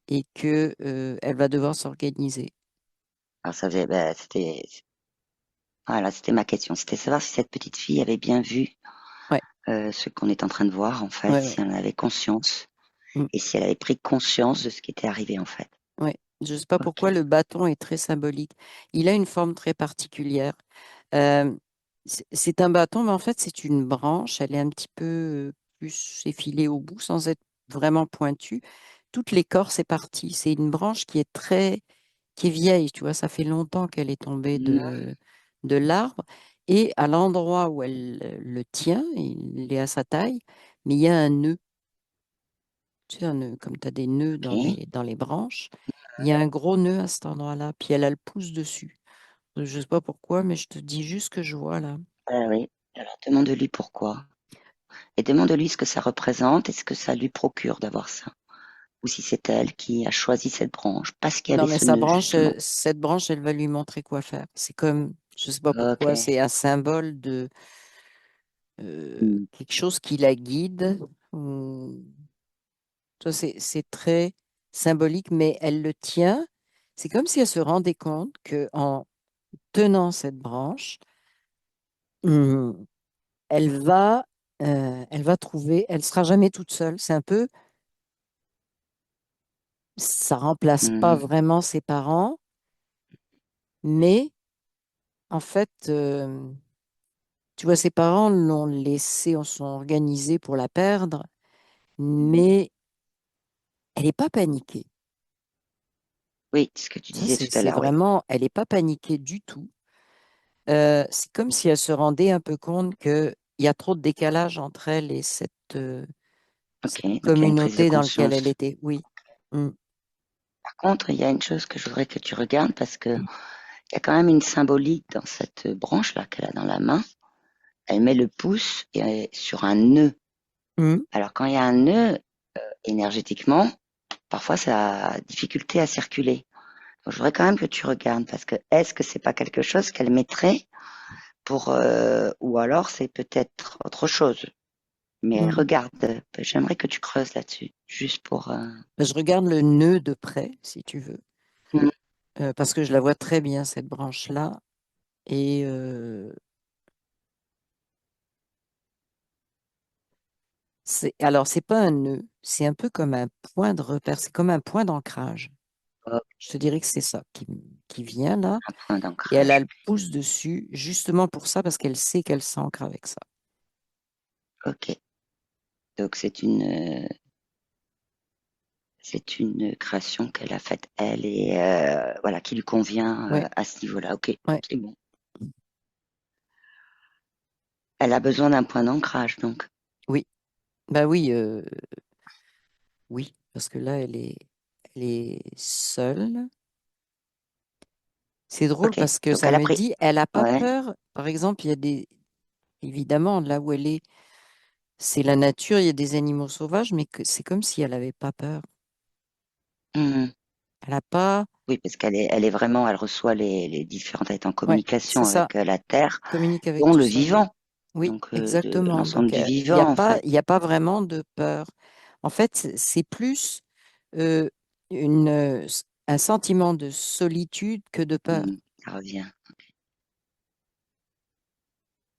S2: et que, elle va devoir s'organiser.
S1: alors ça faisait, bah, voilà, c'était ma question. C'était savoir si cette petite fille avait bien vu
S2: Ouais,
S1: ce qu'on est en train de voir, en fait,
S2: ouais, ouais.
S1: si elle en avait conscience
S2: Mm,
S1: et si elle avait pris conscience de ce qui était arrivé, en fait.
S2: ouais. Je ne sais pas
S1: Ok.
S2: pourquoi le bâton est très symbolique. Il a une forme très particulière. Euh, c'est un bâton, mais en fait, c'est une branche. Elle est un petit peu plus effilée au bout, sans être vraiment pointue. Toute l'écorce est partie. C'est une branche qui est vieille, tu vois. Ça fait longtemps qu'elle est tombée
S1: Hmm,
S2: de l'arbre. Et à l'endroit où elle le tient, il est à sa taille, mais il y a un nœud. Tu sais, un nœud, comme tu as des nœuds
S1: ok.
S2: dans les branches, il y a un gros nœud à cet endroit-là, puis elle a le pouce dessus. Je ne sais pas pourquoi, mais je te dis juste ce que je vois là.
S1: Ah oui. Alors demande-lui pourquoi. Et demande-lui ce que ça représente et ce que ça lui procure d'avoir ça. Ou si c'est elle qui a choisi cette branche parce qu'il y
S2: Non,
S1: avait
S2: mais
S1: ce nœud, justement.
S2: cette branche, elle va lui montrer quoi faire. C'est comme, je ne sais pas
S1: Ok.
S2: pourquoi, c'est un symbole de
S1: Hmm,
S2: quelque chose qui la guide. Ça, c'est très symbolique, mais elle le tient. C'est comme si elle se rendait compte que en tenant cette branche, hum, elle va trouver, elle sera jamais toute seule. C'est un peu, ça remplace pas
S1: hmm,
S2: vraiment ses parents, mais En fait, tu vois, ses parents l'ont laissée, on sont organisés pour la perdre,
S1: Mhm.
S2: mais elle n'est pas paniquée.
S1: Oui, ce que tu
S2: Ça,
S1: disais tout à
S2: c'est
S1: l'heure, oui.
S2: vraiment, elle n'est pas paniquée du tout. C'est comme si elle se rendait un peu compte qu'il y a trop de décalage entre elle et
S1: Ok,
S2: cette
S1: donc il y a une prise de
S2: communauté dans laquelle elle
S1: conscience.
S2: était. Oui. Mm.
S1: Par contre, il y a une chose que je voudrais que tu regardes parce que il y a quand même une symbolique dans cette branche-là qu'elle a dans la main. Elle met le pouce sur un nœud.
S2: Mm.
S1: Alors quand il y a un nœud, énergétiquement, parfois ça a difficulté à circuler. Donc, je voudrais quand même que tu regardes parce que est-ce que c'est pas quelque chose qu'elle mettrait pour ou alors c'est peut-être autre chose. Mais
S2: Mm.
S1: regarde, j'aimerais que tu creuses là-dessus, juste pour.
S2: Ben, je regarde le nœud de près, si tu veux,
S1: Hmm,
S2: parce que je la vois très bien, cette branche-là. Et alors, c'est pas un nœud, c'est un peu comme un point de repère, c'est comme un point d'ancrage.
S1: oh,
S2: Je te dirais que c'est ça qui vient là.
S1: un point
S2: Et elle a le
S1: d'ancrage.
S2: pouce dessus, justement pour ça, parce qu'elle sait qu'elle s'ancre avec ça.
S1: Ok. Donc c'est une création qu'elle a faite elle et voilà qui lui convient
S2: Oui,
S1: à ce niveau-là. Ok,
S2: oui,
S1: c'est bon. Elle a besoin d'un point d'ancrage donc.
S2: oui. Bah oui, oui, parce que là, elle est seule. C'est drôle
S1: Ok.
S2: parce que
S1: Donc
S2: ça
S1: elle a
S2: me
S1: pris.
S2: dit, elle n'a pas
S1: Ouais.
S2: peur. Par exemple, il y a évidemment, là où elle est, c'est la nature, il y a des animaux sauvages, mais c'est comme si elle n'avait pas peur.
S1: Mhm.
S2: Elle n'a pas,
S1: Oui, parce elle est vraiment, elle reçoit les différentes, elle est en
S2: ouais,
S1: communication
S2: c'est ça,
S1: avec la Terre,
S2: communique avec
S1: dont
S2: tout
S1: le
S2: ça, oui.
S1: vivant,
S2: Oui,
S1: donc de
S2: exactement.
S1: l'ensemble
S2: Donc,
S1: du vivant en fait.
S2: il y a pas vraiment de peur. En fait, c'est plus euh, un sentiment de solitude que de peur.
S1: Ça revient.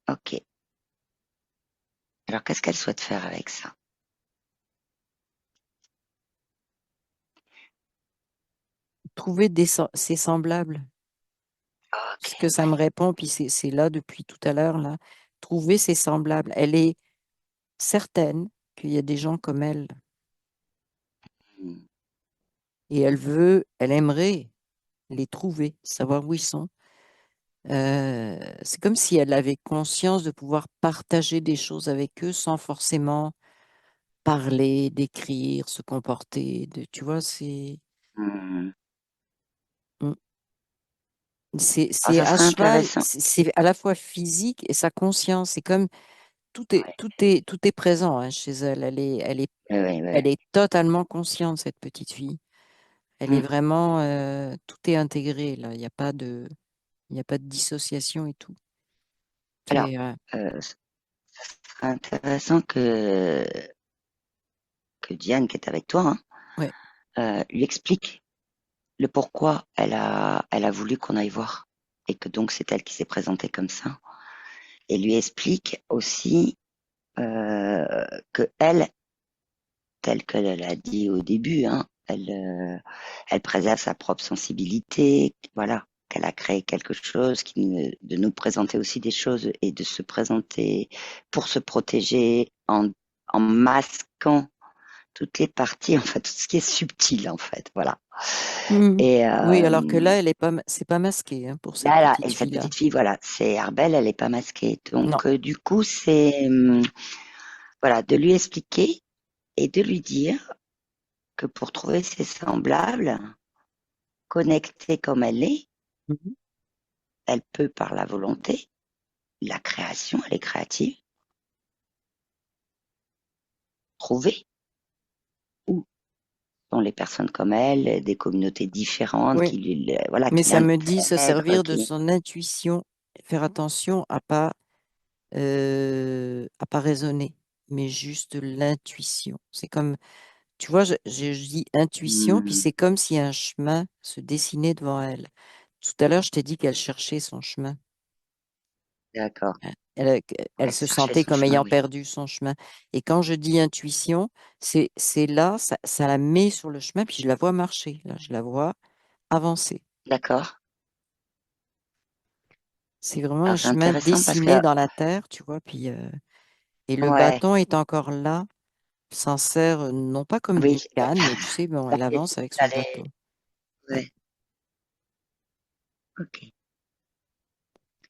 S1: Ok. Alors qu'est-ce qu'elle souhaite faire avec ça?
S2: Trouver ses semblables.
S1: Ok.
S2: Ce que ça me
S1: Ouais.
S2: répond, puis c'est là depuis tout à l'heure, là. Trouver ses semblables. Elle est certaine qu'il y a des gens comme elle
S1: Hmm.
S2: et elle aimerait les trouver, savoir où ils sont. C'est comme si elle avait conscience de pouvoir partager des choses avec eux sans forcément parler, décrire, se comporter. Tu vois,
S1: Hmm.
S2: mm,
S1: Alors
S2: c'est
S1: ça
S2: à
S1: serait
S2: cheval,
S1: intéressant.
S2: c'est à la fois physique et sa conscience. C'est comme
S1: Ouais.
S2: tout est présent hein, chez elle.
S1: Ouais, ouais,
S2: Elle
S1: ouais.
S2: est totalement consciente, cette petite fille. Elle est
S1: Hmm.
S2: vraiment, tout est intégré là. Il y a pas de dissociation et tout.
S1: Alors,
S2: C'est,
S1: ce serait intéressant que Diane, qui est avec toi,
S2: ouais.
S1: lui explique le pourquoi elle a voulu qu'on aille voir et que donc c'est elle qui s'est présentée comme ça et lui explique aussi que elle, telle qu'elle l'a dit au début, elle préserve sa propre sensibilité, voilà, qu'elle a créé quelque chose, de nous présenter aussi des choses et de se présenter pour se protéger en masquant toutes les parties, en fait, tout ce qui est subtil, en fait, voilà.
S2: Mhm.
S1: Et
S2: Oui, alors que là, elle est pas, c'est pas masqué hein, pour cette
S1: là,
S2: petite
S1: cette
S2: fille-là.
S1: petite fille, voilà, c'est Arbel, elle est pas masquée.
S2: Non.
S1: Donc, du coup, c'est voilà, de lui expliquer et de lui dire que pour trouver ses semblables, connectée comme
S2: Mhm.
S1: elle peut par la volonté, la création, elle est créative, trouver où sont les personnes comme elle, des communautés différentes
S2: Oui,
S1: qui lui, voilà,
S2: mais
S1: qui
S2: ça me dit se
S1: l'intègrent,
S2: servir de
S1: qui,
S2: son intuition, faire attention à pas raisonner, mais juste l'intuition. C'est comme, tu vois, je dis intuition, puis
S1: hmm,
S2: c'est comme si un chemin se dessinait devant elle. Tout à l'heure, je t'ai dit qu'elle cherchait son chemin.
S1: d'accord,
S2: Elle, elle
S1: elle
S2: se
S1: cherchait
S2: sentait
S1: son
S2: comme
S1: chemin,
S2: ayant
S1: oui,
S2: perdu son chemin. Et quand je dis intuition, c'est là, ça la met sur le chemin, puis je la vois marcher. Là, je la vois avancer.
S1: d'accord.
S2: C'est vraiment un
S1: Alors, c'est
S2: chemin
S1: intéressant parce que,
S2: dessiné dans la terre, tu vois, puis et le
S1: ouais,
S2: bâton est encore là, s'en sert non pas comme
S1: oui,
S2: des cannes, mais tu sais, bon, elle avance avec son
S1: j'allais,
S2: bâton. Ouais.
S1: ouais, ok.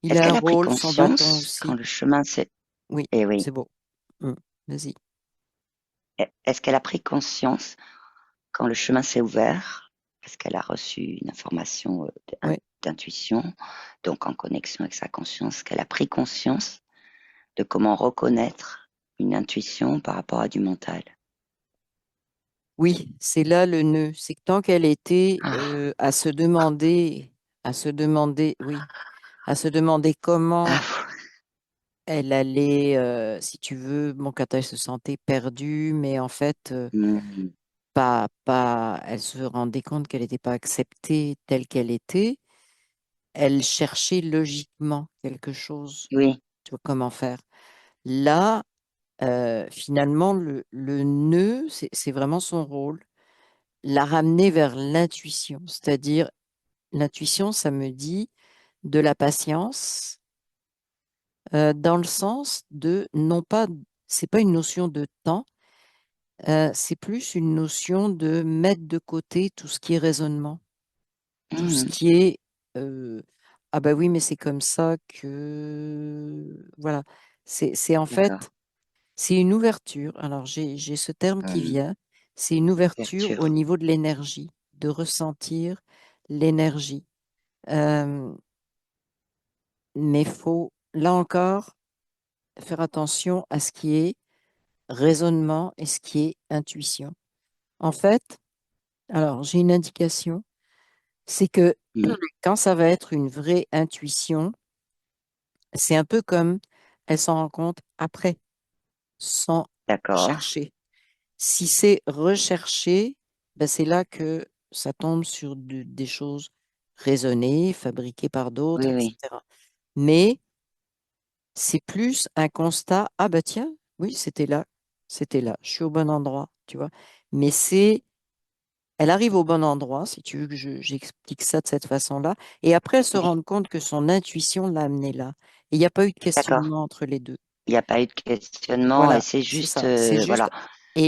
S2: Il
S1: Est-ce
S2: a un
S1: qu'elle a pris
S2: rôle, son bâton
S1: conscience quand
S2: aussi.
S1: le chemin s'est,
S2: Oui,
S1: eh oui,
S2: c'est beau. Mm. Vas-y.
S1: est-ce qu'elle a pris conscience quand le chemin s'est ouvert, parce qu'elle a reçu une information
S2: Oui.
S1: d'intuition, donc en connexion avec sa conscience, qu'elle a pris conscience de comment reconnaître une intuition par rapport à du mental.
S2: Oui, c'est là le nœud. C'est que tant qu'elle était
S1: Ah,
S2: oui, à se demander comment
S1: ah,
S2: elle allait, si tu veux, bon, quand elle se sentait perdue, mais en fait,
S1: hmm,
S2: elle se rendait compte qu'elle n'était pas acceptée telle qu'elle était. Elle cherchait logiquement quelque chose,
S1: oui,
S2: tu vois, comment faire. Là, finalement, le nœud, c'est vraiment son rôle, la ramener vers l'intuition. C'est-à-dire, l'intuition, ça me dit de la patience, dans le sens de, non pas, c'est pas une notion de temps, c'est plus une notion de mettre de côté tout ce qui est raisonnement, tout ce
S1: hmm,
S2: qui est euh, ah bah oui, mais c'est comme ça que voilà. C'est en
S1: d'accord,
S2: fait, c'est une ouverture. Alors j'ai ce terme qui
S1: hmm,
S2: vient, c'est une ouverture au
S1: ouverture,
S2: niveau de l'énergie, de ressentir l'énergie. Euh, mais faut, là encore, faire attention à ce qui est raisonnement et ce qui est intuition. En fait, alors j'ai une indication, c'est que
S1: hmm,
S2: quand ça va être une vraie intuition, c'est un peu comme elle s'en rend compte après, sans
S1: d'accord,
S2: chercher. Si c'est recherché, ben c'est là que ça tombe sur des choses raisonnées, fabriquées par d'autres,
S1: oui, oui,
S2: etc. Mais c'est plus un constat, ah bah tiens, oui, c'était là, je suis au bon endroit, tu vois. Mais elle arrive au bon endroit, si tu veux que j'explique ça de cette façon-là, et après elle se
S1: oui,
S2: rend compte que son intuition l'a amenée là. Et il n'y a pas eu de
S1: d'accord.
S2: questionnement entre les deux.
S1: Il n'y a pas eu de questionnement et
S2: Voilà,
S1: c'est
S2: c'est
S1: juste,
S2: ça. C'est juste,
S1: voilà,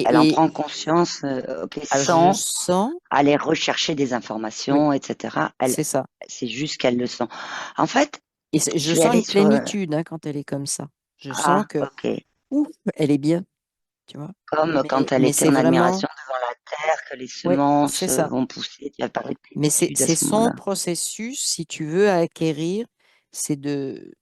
S1: elle en
S2: et
S1: prend conscience, ok,
S2: je
S1: sans
S2: sens,
S1: aller rechercher des
S2: oui,
S1: informations, etc. Elle,
S2: c'est ça.
S1: c'est juste qu'elle le sent. En fait,
S2: Et je
S1: je vais
S2: sens
S1: aller
S2: une
S1: sur,
S2: plénitude hein, quand elle est comme ça. Je sens
S1: ah,
S2: que,
S1: ok,
S2: ouf, elle est bien, tu vois.
S1: comme quand elle
S2: Mais
S1: était
S2: c'est
S1: en
S2: vraiment,
S1: admiration devant la terre, que les
S2: oui,
S1: semences
S2: c'est ça.
S1: vont pousser. Tu as parlé de
S2: Mais
S1: plénitude à
S2: c'est
S1: ce
S2: son
S1: moment-là.
S2: processus, si tu veux, à acquérir, c'est de,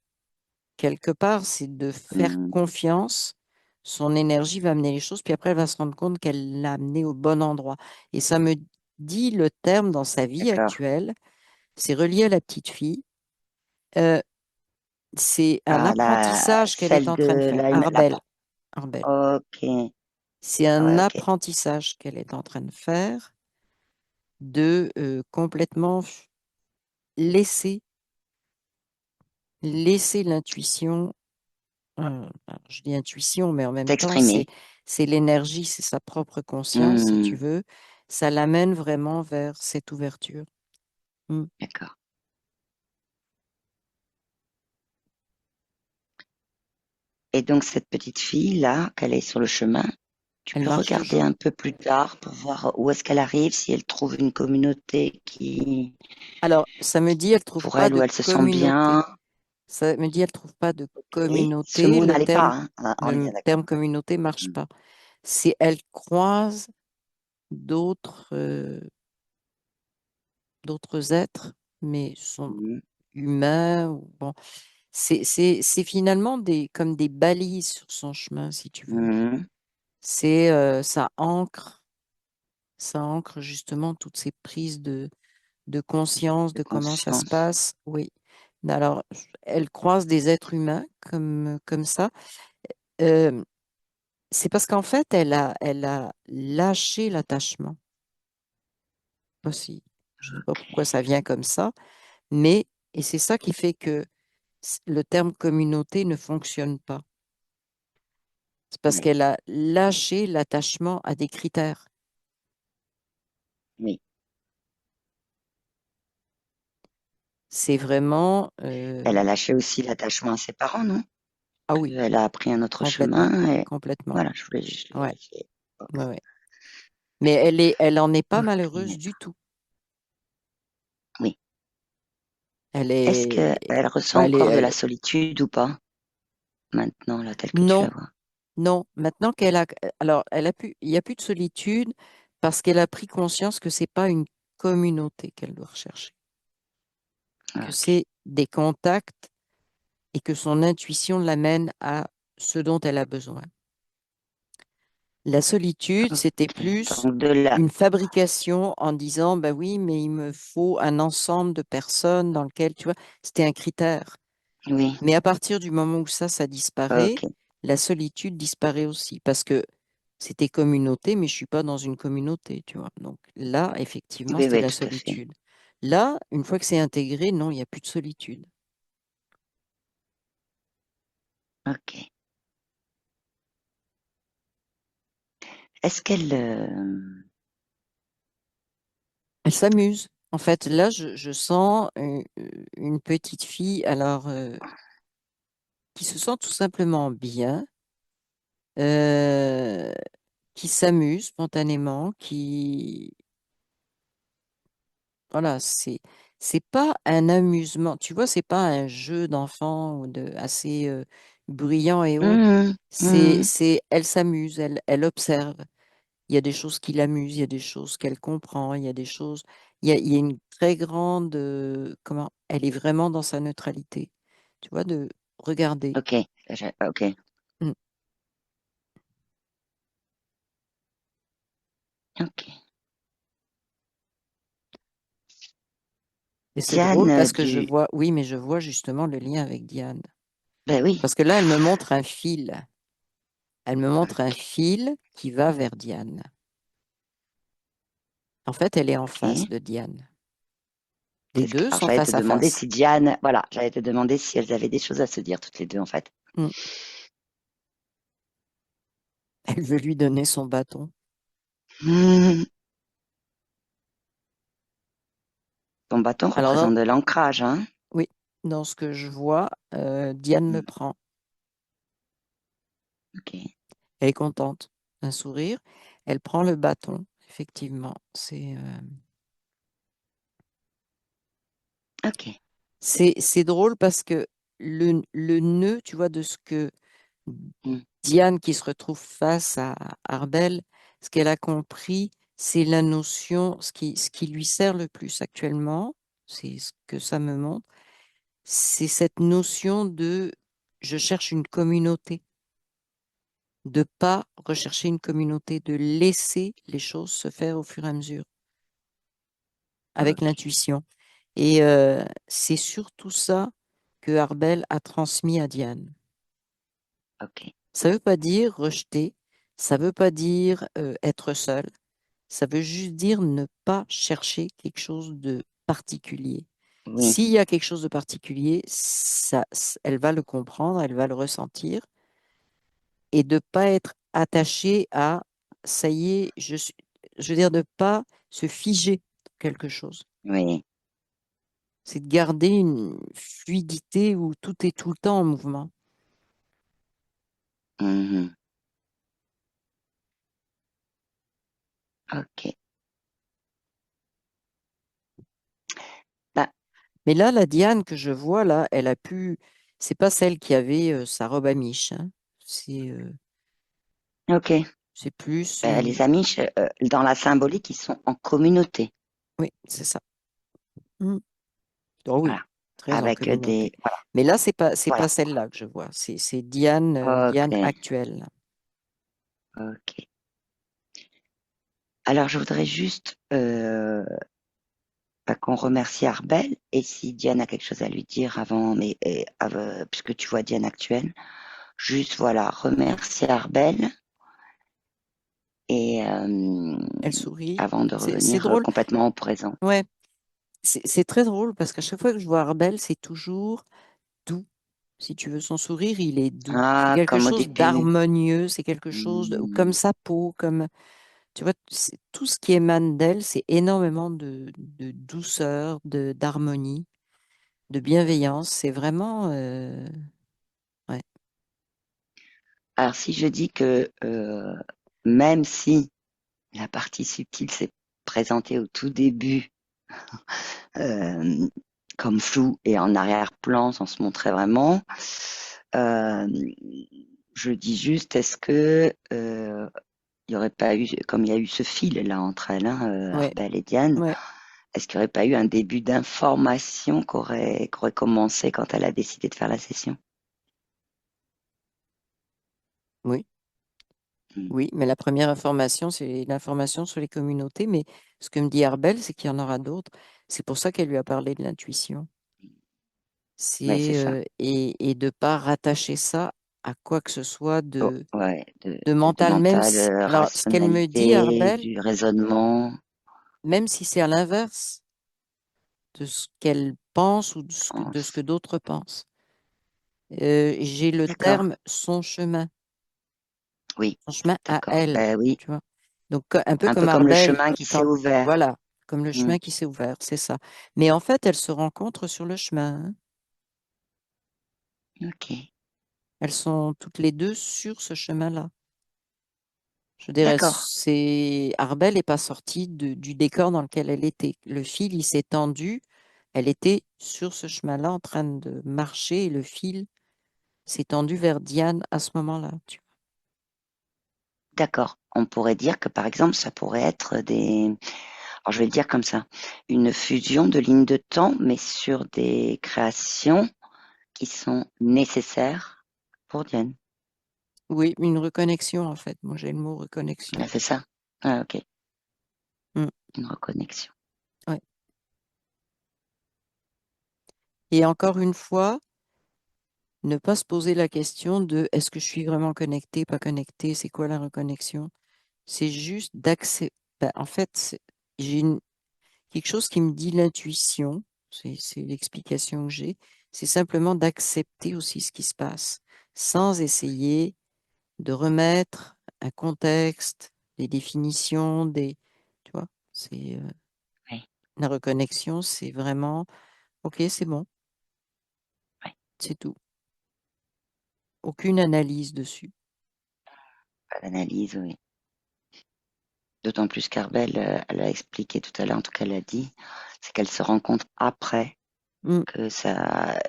S2: quelque part, c'est de faire
S1: Hmm,
S2: confiance. Son énergie va amener les choses, puis après, elle va se rendre compte qu'elle l'a amené au bon endroit. Et ça me dit le terme dans sa vie
S1: d'accord.
S2: actuelle, c'est relié à la petite fille. Euh, c'est un
S1: Ah,
S2: apprentissage qu'elle est
S1: celle
S2: en train de
S1: de
S2: faire.
S1: la,
S2: Arbel.
S1: ok,
S2: C'est
S1: ah
S2: un
S1: ouais, ok,
S2: apprentissage qu'elle est en train de faire de complètement laisser, laisser l'intuition. Alors, je dis intuition, mais en même temps,
S1: t'exprimer.
S2: c'est l'énergie, c'est sa propre conscience, si tu
S1: Hmm,
S2: veux. Ça l'amène vraiment vers cette ouverture. Mm.
S1: d'accord. Et donc, cette petite fille-là, qu'elle est sur le chemin, tu
S2: Elle
S1: peux
S2: marche
S1: regarder
S2: toujours.
S1: un peu plus tard pour voir où est-ce qu'elle arrive, si elle trouve une communauté qui,
S2: Alors, ça me dit, elle trouve
S1: pour
S2: pas
S1: elle, où
S2: de
S1: elle se sent
S2: communauté.
S1: bien.
S2: Ça me dit, elle trouve pas de
S1: Et ce
S2: communauté.
S1: mot n'allait pas, hein, en
S2: Le
S1: lien, d'accord.
S2: terme communauté marche
S1: Mm.
S2: pas. C'est elle croise d'autres d'autres êtres, mais sont
S1: Mm.
S2: humains. Bon, c'est finalement comme des balises sur son chemin, si tu veux.
S1: Mm.
S2: C'est ça ancre justement toutes ces prises de conscience
S1: De
S2: de comment ça se
S1: conscience.
S2: passe. Oui. Alors, elle croise des êtres humains comme ça. Euh, c'est parce qu'en fait, elle a lâché l'attachement aussi. Je ne sais pas pourquoi
S1: Ok.
S2: ça vient comme ça, mais, et c'est ça qui fait que le terme communauté ne fonctionne pas. C'est parce
S1: Oui,
S2: qu'elle a lâché l'attachement à des critères.
S1: oui,
S2: C'est vraiment,
S1: Elle a lâché aussi l'attachement à ses parents, non?
S2: ah oui,
S1: Elle a pris un autre
S2: complètement,
S1: chemin et
S2: complètement.
S1: voilà, je voulais juste
S2: Ouais,
S1: vérifier. Ok.
S2: ouais, ouais. Mais elle en est pas malheureuse
S1: Ok.
S2: du tout.
S1: Oui.
S2: Elle
S1: Est-ce
S2: est,
S1: qu'elle ressent
S2: bah,
S1: encore de la solitude ou pas maintenant, là, telle que tu la
S2: non,
S1: vois?
S2: non. Maintenant qu'elle a, alors, il y a plus de solitude parce qu'elle a pris conscience que c'est pas une communauté qu'elle doit rechercher, que
S1: Ok.
S2: c'est des contacts et que son intuition l'amène à ce dont elle a besoin. La solitude, c'était
S1: Ok.
S2: plus
S1: Donc de là,
S2: une fabrication en disant, bah oui, mais il me faut un ensemble de personnes dans lequel, tu vois, c'était un critère.
S1: oui.
S2: Mais à partir du moment où ça disparaît,
S1: Ok.
S2: la solitude disparaît aussi parce que c'était communauté, mais je suis pas dans une communauté, tu vois. Donc là, effectivement,
S1: Oui,
S2: c'était
S1: oui,
S2: la
S1: tout à fait.
S2: solitude. Là, une fois que c'est intégré, non, il n'y a plus de solitude.
S1: Ok. Est-ce qu'elle,
S2: Elle s'amuse. En fait, là, je sens une petite fille, alors, qui se sent tout simplement bien, euh, qui s'amuse spontanément, qui, voilà, c'est pas un amusement. Tu vois, c'est pas un jeu d'enfant ou de assez bruyant et autres.
S1: Mhm, mhm.
S2: Elle s'amuse, elle observe. Il y a des choses qui l'amusent, il y a des choses qu'elle comprend, il y a des choses. Il y a une très grande, comment, elle est vraiment dans sa neutralité. Tu vois, de regarder.
S1: Ok. Ok.
S2: Mm.
S1: Ok.
S2: Et c'est drôle
S1: Diane
S2: parce que je
S1: du,
S2: vois, oui, mais je vois justement le lien avec Diane.
S1: ben oui.
S2: Parce que là, elle me montre un fil. Elle me montre un
S1: Ok.
S2: fil qui va vers Diane. En fait, elle est en face
S1: Ok.
S2: de Diane. Les deux
S1: Alors
S2: sont
S1: j'allais te
S2: face à
S1: demander
S2: face.
S1: si Diane, voilà, j'allais te demander si elles avaient des choses à se dire toutes les deux en fait.
S2: Mm. Elle veut lui donner son bâton.
S1: Mhm. Ton bâton
S2: Alors,
S1: représente de l'ancrage, hein?
S2: oui, dans ce que je vois, Diane le
S1: Mm.
S2: prend.
S1: Ok.
S2: Elle est contente, un sourire. Elle prend le bâton, effectivement.
S1: Ok.
S2: C'est drôle parce que le nœud, tu vois, de ce que
S1: Mm.
S2: Diane qui se retrouve face à Arbel, ce qu'elle a compris, c'est la notion, ce qui lui sert le plus actuellement, c'est ce que ça me montre, c'est cette notion de je cherche une communauté, de pas rechercher une communauté, de laisser les choses se faire au fur et à mesure, avec
S1: Ok.
S2: l'intuition. Et c'est surtout ça que Arbel a transmis à Diane.
S1: Ok.
S2: Ça veut pas dire rejeter, ça veut pas dire être seul. Ça veut juste dire ne pas chercher quelque chose de particulier.
S1: Oui.
S2: S'il y a quelque chose de particulier, elle va le comprendre, elle va le ressentir et de pas être attachée à ça y est, je veux dire de pas se figer dans quelque chose.
S1: Oui.
S2: C'est de garder une fluidité où tout est tout le temps en mouvement.
S1: Mhm. Ok. Bah,
S2: Mais là, la Diane que je vois là, elle a pu, c'est pas celle qui avait sa robe à miche, hein.
S1: ok.
S2: C'est plus
S1: Les Amish, dans la symbolique, ils sont en communauté.
S2: oui, c'est ça. Mm. Oh oui,
S1: Voilà.
S2: très en
S1: Avec des,
S2: communauté. Mais là, c'est pas
S1: voilà.
S2: celle-là que je vois. C'est Diane, Diane
S1: Ok.
S2: actuelle.
S1: Ok. Alors, je voudrais juste qu'on remercie Arbel et si Diane a quelque chose à lui dire avant, puisque tu vois Diane actuelle, juste voilà, remercier Arbel et
S2: Elle sourit.
S1: avant de
S2: C'est
S1: revenir
S2: drôle.
S1: complètement au présent.
S2: Ouais, c'est très drôle parce qu'à chaque fois que je vois Arbel, c'est toujours doux. Si tu veux, son sourire, il est doux. C'est
S1: Ah,
S2: quelque
S1: comme au
S2: chose
S1: début.
S2: d'harmonieux, c'est quelque chose comme
S1: Hmm,
S2: sa peau, comme tu vois, tout ce qui émane d'elle, c'est énormément de douceur, d'harmonie. de bienveillance. C'est vraiment, ouais,
S1: Alors, si je dis que même si la partie subtile s'est présentée au tout début euh, comme floue et en arrière-plan sans se montrer vraiment, euh, je dis juste, est-ce que il y aurait pas eu, comme il y a eu ce fil là entre elles, hein,
S2: ouais,
S1: Arabelle et Diane,
S2: ouais,
S1: est-ce qu'il n'y aurait pas eu un début d'information qui aurait commencé quand elle a décidé de faire la session?
S2: oui,
S1: Hmm.
S2: oui. Mais la première information, c'est l'information sur les communautés. Mais ce que me dit Arbel, c'est qu'il y en aura d'autres. C'est pour ça qu'elle lui a parlé de l'intuition.
S1: Ouais, c'est ça.
S2: Et de pas rattacher ça à quoi que ce soit
S1: Oh, ouais,
S2: de
S1: du
S2: mental, même
S1: mental,
S2: si, alors ce qu'elle me dit,
S1: rationalité,
S2: Arbel,
S1: du raisonnement.
S2: même si c'est à l'inverse de ce qu'elle pense ou de ce que d'autres pensent. J'ai le
S1: D'accord.
S2: terme
S1: Oui,
S2: son chemin à
S1: d'accord.
S2: elle,
S1: Ben oui,
S2: tu vois. Donc, un peu
S1: un peu
S2: comme
S1: comme le
S2: Arbel,
S1: chemin qui s'est
S2: quand,
S1: ouvert.
S2: voilà, comme le
S1: Hmm.
S2: chemin qui s'est ouvert, c'est ça. Mais en fait, elles se rencontrent sur le chemin, hein.
S1: Ok,
S2: Elles sont toutes les deux sur ce chemin-là. Je dirais,
S1: d'accord,
S2: Arbel n'est pas sortie du décor dans lequel elle était. Le fil, il s'est tendu. Elle était sur ce chemin-là en train de marcher et le fil s'est tendu vers Diane à ce moment-là.
S1: d'accord. On pourrait dire que par exemple, ça pourrait être alors je vais le dire comme ça, une fusion de lignes de temps, mais sur des créations qui sont nécessaires pour Diane.
S2: Oui, une reconnexion en fait. Moi, j'ai le mot reconnexion.
S1: Ah, c'est ça? Ah, ok,
S2: Mm,
S1: une reconnexion.
S2: ouais. Et encore une fois, ne pas se poser la question de est-ce que je suis vraiment connecté, pas connecté, c'est quoi la reconnexion? C'est juste d'accepter. En fait, j'ai quelque chose qui me dit l'intuition, c'est l'explication que j'ai, c'est simplement d'accepter aussi ce qui se passe, sans essayer de remettre un contexte, des définitions, tu vois,
S1: Oui,
S2: la reconnexion, c'est vraiment, ok, c'est bon,
S1: oui,
S2: c'est tout. Aucune analyse dessus.
S1: pas d'analyse, oui. D'autant plus qu'Arbel, elle a expliqué tout à l'heure, en tout cas, elle a dit, c'est qu'elle se rend compte après
S2: Mm,
S1: que ça,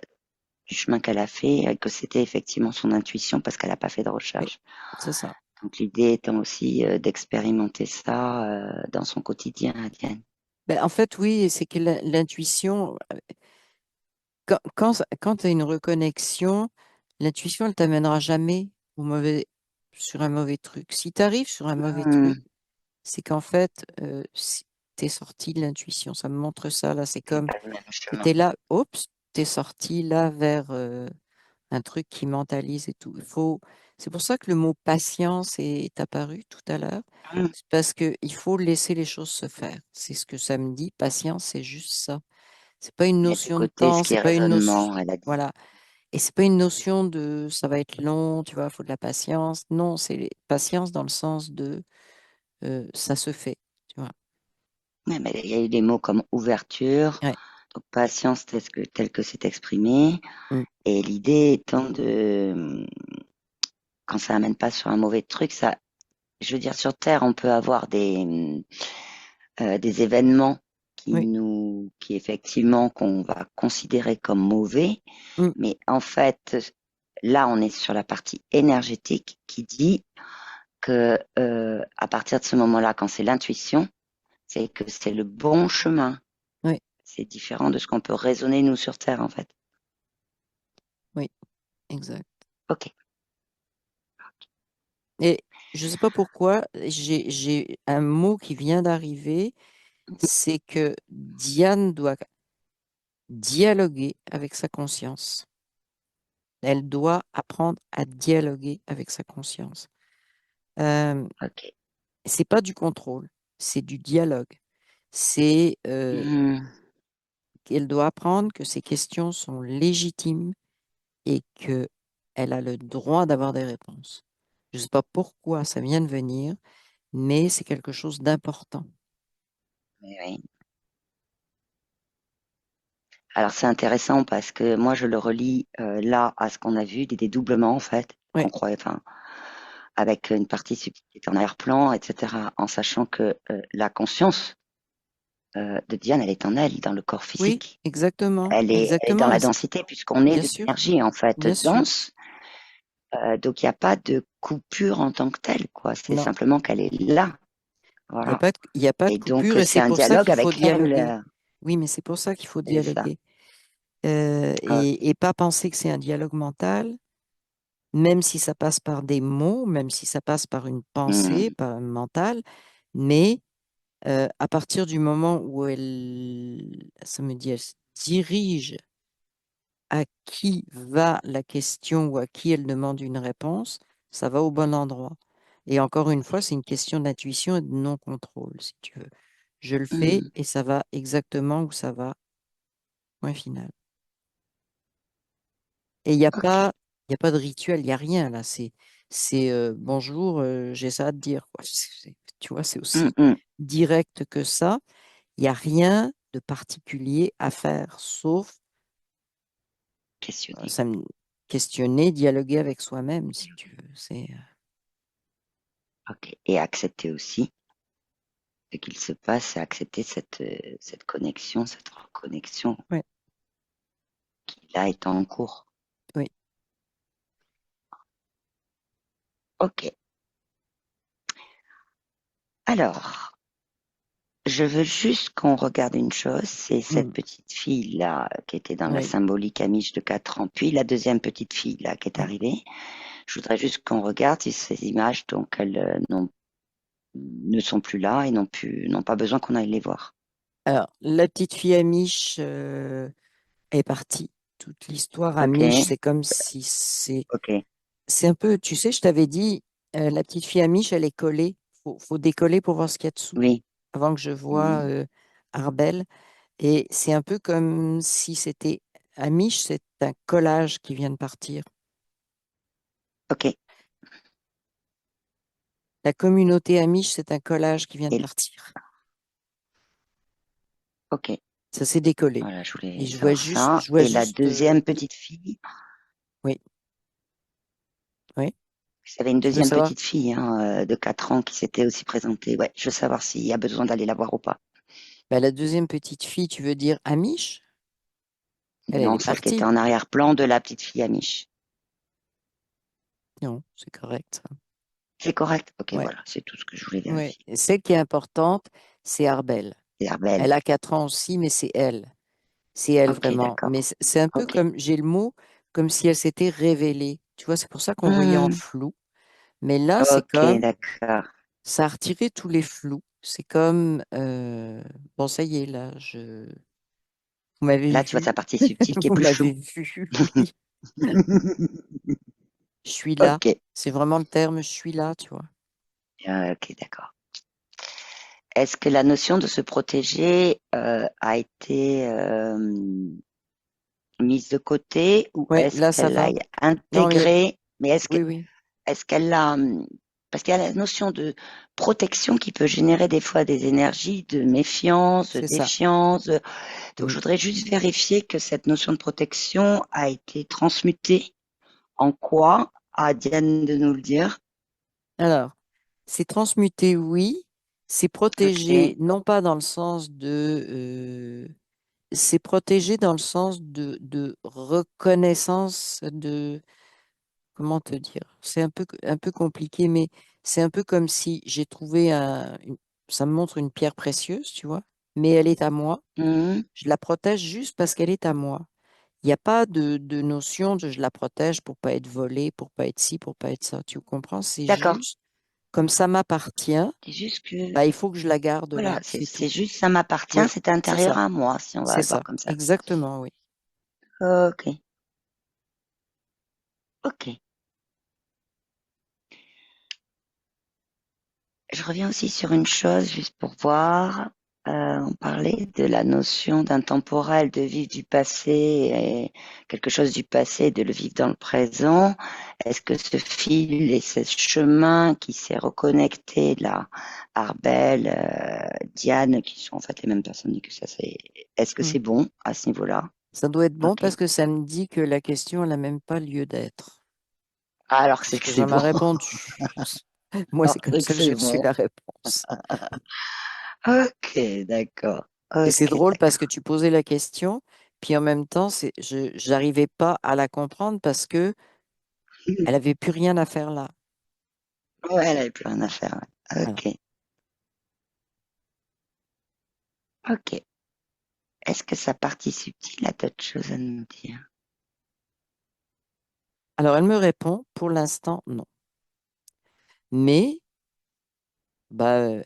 S1: du chemin qu'elle a fait, que c'était effectivement son intuition parce qu'elle n'a pas fait de
S2: oui,
S1: recherche.
S2: c'est ça.
S1: Donc l'idée étant aussi d'expérimenter ça dans son quotidien à Diane.
S2: Ben, en fait, oui, c'est que l'intuition, quand tu as une reconnexion, l'intuition, elle t'amènera jamais sur un mauvais truc. Si tu arrives sur un mauvais truc,
S1: Hmm,
S2: c'est qu'en fait, tu es sorti de l'intuition. Ça me montre ça, là. C'est
S1: c'est
S2: comme,
S1: pas le même
S2: tu
S1: chemin.
S2: étais là, oups, tu es sorti là vers un truc qui mentalise et tout. C'est pour ça que le mot patience est apparu tout à l'heure.
S1: Hmm,
S2: C'est parce qu'il faut laisser les choses se faire. C'est ce que ça me dit. Patience, c'est juste ça. C'est pas une
S1: il y a du
S2: notion de
S1: côté
S2: temps,
S1: ce qui
S2: c'est
S1: est
S2: pas une notion.
S1: raisonnement, elle a dit.
S2: Voilà. Et c'est pas une notion de ça va être long, tu vois, il faut de la patience. Non, c'est patience dans le sens de ça se fait, tu vois.
S1: Ouais, mais il y a eu des mots comme ouverture,
S2: Ouais.
S1: donc patience tel que c'est exprimé,
S2: Mm.
S1: et l'idée étant quand ça amène pas sur un mauvais truc, ça, je veux dire, sur Terre, on peut avoir des événements
S2: Oui.
S1: qui effectivement, qu'on va considérer comme mauvais,
S2: Mm.
S1: mais en fait, là, on est sur la partie énergétique qui dit que à partir de ce moment-là, quand c'est l'intuition, c'est que c'est le bon chemin.
S2: Oui.
S1: C'est différent de ce qu'on peut raisonner nous sur Terre, en fait.
S2: Oui. Exact.
S1: Ok.
S2: Et je sais pas pourquoi, j'ai un mot qui vient d'arriver, c'est que Diane doit dialoguer avec sa conscience. Elle doit apprendre à dialoguer avec sa conscience. Euh,
S1: Ok.
S2: c'est pas du contrôle, c'est du dialogue. C'est
S1: Hmm.
S2: qu'elle doit apprendre que ses questions sont légitimes et que elle a le droit d'avoir des réponses. Je ne sais pas pourquoi ça vient de venir, mais c'est quelque chose d'important.
S1: Oui, oui. Alors c'est intéressant parce que moi je le relis là à ce qu'on a vu, des dédoublements en fait, qu'on
S2: Ouais.
S1: croyait, enfin, avec une partie subtile qui est en arrière-plan, etc. En sachant que la conscience de Diane, elle est en elle, dans le corps
S2: Oui,
S1: physique.
S2: exactement,
S1: Elle est dans
S2: exactement.
S1: la densité puisqu'on est
S2: Bien
S1: de
S2: sûr,
S1: l'énergie en fait
S2: bien sûr.
S1: dense. Donc il n'y a pas de coupure en tant que telle, quoi. C'est
S2: Non,
S1: simplement qu'elle est là, voilà.
S2: il y a pas de
S1: Et donc
S2: coupure et
S1: c'est
S2: c'est
S1: un
S2: pour ça
S1: dialogue
S2: qu'il faut
S1: avec elle.
S2: dialoguer. Oui, mais c'est pour ça qu'il faut
S1: C'est ça.
S2: dialoguer.
S1: Ok.
S2: Et pas penser que c'est un dialogue mental, même si ça passe par des mots, même si ça passe par une pensée,
S1: Hmm.
S2: pas mentale, mais à partir du moment où ça me dit, elle se dirige à qui va la question ou à qui elle demande une réponse, ça va au bon endroit. Et encore une fois, c'est une question d'intuition et de non-contrôle, si tu veux. Je le fais
S1: Hmm.
S2: et ça va exactement où ça va, point final. Et
S1: Ok.
S2: il y a pas de rituel, il n'y a rien là. C'est bonjour, j'ai ça à te dire, quoi. Tu vois, c'est
S1: Hmm,
S2: aussi
S1: hmm.
S2: direct que ça. Il n'y a rien de particulier à faire, sauf
S1: Questionner.
S2: ça me- questionner, dialoguer avec soi-même, si tu veux.
S1: Ok. Et accepter aussi ce qu'il se passe, et accepter cette connexion, cette reconnexion
S2: Ouais,
S1: qui là est en cours.
S2: oui.
S1: Ok. Alors, je veux juste qu'on regarde une chose, c'est cette
S2: Mm,
S1: petite fille-là qui était dans la
S2: oui,
S1: symbolique Amish de 4 ans, puis la deuxième petite fille-là qui est
S2: oui.
S1: arrivée. Je voudrais juste qu'on regarde si ces images, donc, elles ne sont plus là et n'ont pas besoin qu'on aille les voir.
S2: Alors, la petite fille Amish est partie. Toute l'histoire
S1: Ok,
S2: Amish, c'est comme si
S1: ok,
S2: c'est un peu, tu sais, je t'avais dit, la petite fille Amish, elle est collée. Faut décoller pour voir ce qu'il y a dessous,
S1: oui,
S2: avant que je vois
S1: mhm,
S2: Arbel. Et c'est un peu comme si c'était Amish, c'est un collage qui vient de partir.
S1: ok.
S2: La communauté Amish, c'est un collage qui vient de
S1: Et,
S2: partir.
S1: ok,
S2: Ça s'est décollé.
S1: voilà, je
S2: Et
S1: voulais savoir ça.
S2: je vois
S1: Et la
S2: juste,
S1: deuxième petite fille,
S2: oui, oui.
S1: j'avais une
S2: Tu veux
S1: deuxième
S2: savoir?
S1: petite fille de 4 ans qui s'était aussi présentée. Ouais, je veux savoir s'il y a besoin d'aller la voir ou pas.
S2: Bah, la deuxième petite fille, tu veux dire Amish? Elle
S1: Non,
S2: est
S1: celle qui était
S2: partie.
S1: en arrière-plan de la petite fille Amish.
S2: Non, c'est correct, ça.
S1: C'est correct? Ok,
S2: Ouais,
S1: voilà, c'est tout ce que je voulais
S2: ouais.
S1: vérifier.
S2: Et celle qui est importante, c'est Arbel.
S1: C'est Arbel.
S2: Elle a 4 ans aussi, mais c'est elle. C'est elle
S1: Ok,
S2: vraiment. Mais
S1: d'accord.
S2: c'est un peu
S1: Ok.
S2: comme, j'ai le mot, comme si elle s'était révélée. Tu vois, c'est pour ça qu'on voyait en
S1: Hmm,
S2: flou. Mais là, c'est
S1: ok,
S2: comme,
S1: d'accord.
S2: ça a retiré tous les flous. C'est comme, bon, ça y est, là, vous m'avez
S1: Là, tu vois
S2: vu.
S1: sa partie subtile qui est
S2: Vous
S1: plus
S2: m'avez
S1: floue.
S2: vu, oui. Je suis là.
S1: Ok.
S2: C'est vraiment le terme, je suis là, tu vois.
S1: Ok, d'accord. Est-ce que la notion de se protéger a été mise de côté ou
S2: Ouais,
S1: est-ce
S2: là, ça
S1: qu'elle l'a
S2: va. Non, mais
S1: intégrée? Mais
S2: oui, oui,
S1: est-ce qu'elle l'a parce qu'il y a la notion de protection qui peut générer des fois des énergies de méfiance, de
S2: c'est ça.
S1: défiance. Donc, je
S2: Oui.
S1: voudrais juste vérifier que cette notion de protection a été transmutée en quoi, à Diane de nous le dire.
S2: Alors, c'est transmuté, oui. C'est protégé,
S1: Ok.
S2: non pas dans le sens c'est protégé dans le sens de reconnaissance de, comment te dire? C'est un peu compliqué, mais c'est un peu comme si j'ai trouvé ça me montre une pierre précieuse, tu vois, mais elle est à moi.
S1: Mhm.
S2: Je la protège juste parce qu'elle est à moi. Il n'y a pas de notion de je la protège pour pas être volée, pour pas être ci, pour pas être ça. Tu comprends? C'est
S1: D'accord.
S2: juste comme ça m'appartient,
S1: C'est juste que,
S2: bah, il faut que je la garde
S1: voilà,
S2: là, c'est tout.
S1: c'est juste, ça m'appartient,
S2: Oui,
S1: c'est
S2: c'est
S1: intérieur
S2: ça,
S1: à moi, si on va
S2: c'est
S1: le voir
S2: ça.
S1: comme ça.
S2: Exactement, oui.
S1: Ok. Ok. Je reviens aussi sur une chose, juste pour voir. On parlait de la notion d'intemporel, de vivre du passé et quelque chose du passé, de le vivre dans le présent. Est-ce que ce fil et ce chemin qui s'est reconnecté là, Arbel, Diane, qui sont en fait les mêmes personnes, et que ça c'est, est-ce que
S2: Mm.
S1: c'est bon à ce niveau-là?
S2: Ça doit être bon
S1: Ok.
S2: parce que ça me dit que la question, elle n'a même pas lieu d'être.
S1: Ah, alors c'est
S2: Parce
S1: que
S2: que
S1: c'est
S2: ça m'a
S1: bon.
S2: répondu. Moi,
S1: Alors
S2: c'est comme
S1: c'est que
S2: ça que j'ai
S1: c'est
S2: reçu
S1: bon.
S2: la réponse.
S1: Ok, d'accord.
S2: Et c'est
S1: Ok,
S2: drôle parce que
S1: d'accord.
S2: tu posais la question, puis en même temps, j'arrivais pas à la comprendre parce que elle avait plus rien à faire là.
S1: Ouais, elle avait plus rien à faire. Ouais.
S2: Voilà.
S1: Ok, ok. Est-ce que sa partie subtile a d'autres choses à nous dire?
S2: Alors, elle me répond, pour l'instant, non. Mais, bah,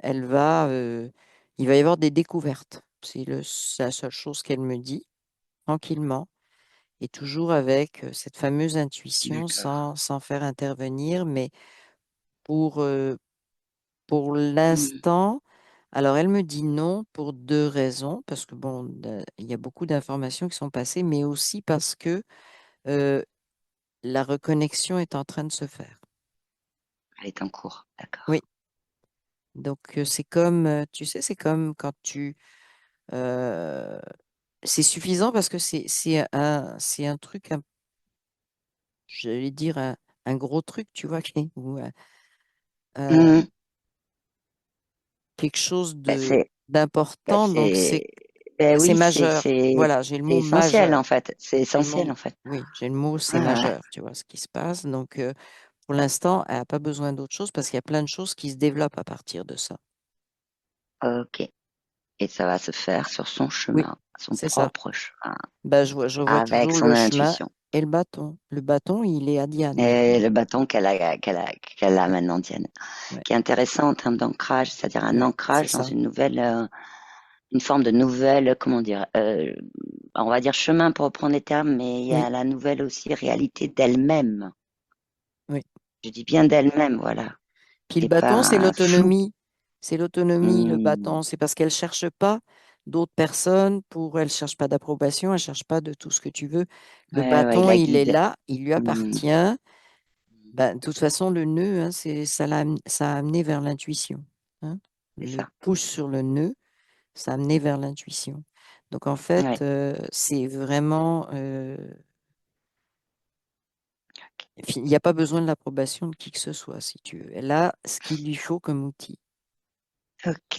S2: il va y avoir des découvertes. C'est la seule chose qu'elle me dit, tranquillement, et toujours avec cette fameuse intuition,
S1: D'accord.
S2: sans faire intervenir, mais pour, euh, pour
S1: Hmm,
S2: l'instant, alors elle me dit non pour deux raisons, parce que bon, il y a beaucoup d'informations qui sont passées, mais aussi parce que euh, la reconnexion est en train de se faire.
S1: elle est en cours.
S2: Oui,
S1: D'accord.
S2: donc c'est comme, tu sais, c'est comme quand euh, c'est suffisant parce que c'est un truc, j'allais dire un gros truc, tu vois, ou euh,
S1: Hmm,
S2: quelque chose
S1: ben, ben,
S2: d'important, donc
S1: c'est, ben
S2: c'est
S1: oui,
S2: majeur. Voilà, j'ai le
S1: c'est
S2: mot
S1: essentiel
S2: majeur.
S1: en fait. C'est
S2: J'ai le
S1: essentiel
S2: mot,
S1: en fait.
S2: oui, j'ai le mot, c'est
S1: Ah,
S2: majeur, tu vois, ce qui se passe. Donc, pour l'instant, elle n'a pas besoin d'autre chose parce qu'il y a plein de choses qui se développent à partir de ça.
S1: ouais. Ok. Et ça va se faire sur son
S2: Oui,
S1: chemin, son
S2: c'est ça.
S1: propre chemin,
S2: Ben, je vois
S1: avec
S2: toujours
S1: son
S2: le chemin
S1: intuition.
S2: et le bâton. Le bâton, il est à Diane
S1: Et
S2: maintenant.
S1: le bâton qu'elle a
S2: Ouais,
S1: maintenant, Diane,
S2: ouais,
S1: qui est intéressant en termes d'ancrage, c'est-à-dire un
S2: ouais, c'est
S1: ancrage dans
S2: ça.
S1: une forme de nouvelle, comment dire, on va dire chemin pour reprendre les termes, mais il y
S2: Oui,
S1: a la nouvelle aussi réalité d'elle-même.
S2: oui.
S1: Je dis bien d'elle-même, voilà,
S2: Puis le
S1: et
S2: bâton, c'est
S1: pas flou.
S2: l'autonomie. C'est l'autonomie, le
S1: Hmm.
S2: bâton. C'est parce qu'elle cherche pas d'autres personnes elle cherche pas d'approbation, elle cherche pas de tout ce que tu veux. Le
S1: Ouais, ouais, il
S2: bâton,
S1: la
S2: il est
S1: guide.
S2: là, il lui
S1: Hmm.
S2: appartient. Ben, de toute façon, le nœud, hein, ça a amené vers l'intuition. Hein.
S1: C'est
S2: Le
S1: ça.
S2: push sur le nœud, ça a amené vers l'intuition. Donc, en fait,
S1: Ouais.
S2: c'est vraiment, il n'y a pas besoin de l'approbation de qui que ce soit, si tu veux. Elle a ce qu'il lui faut comme outil.
S1: Ok.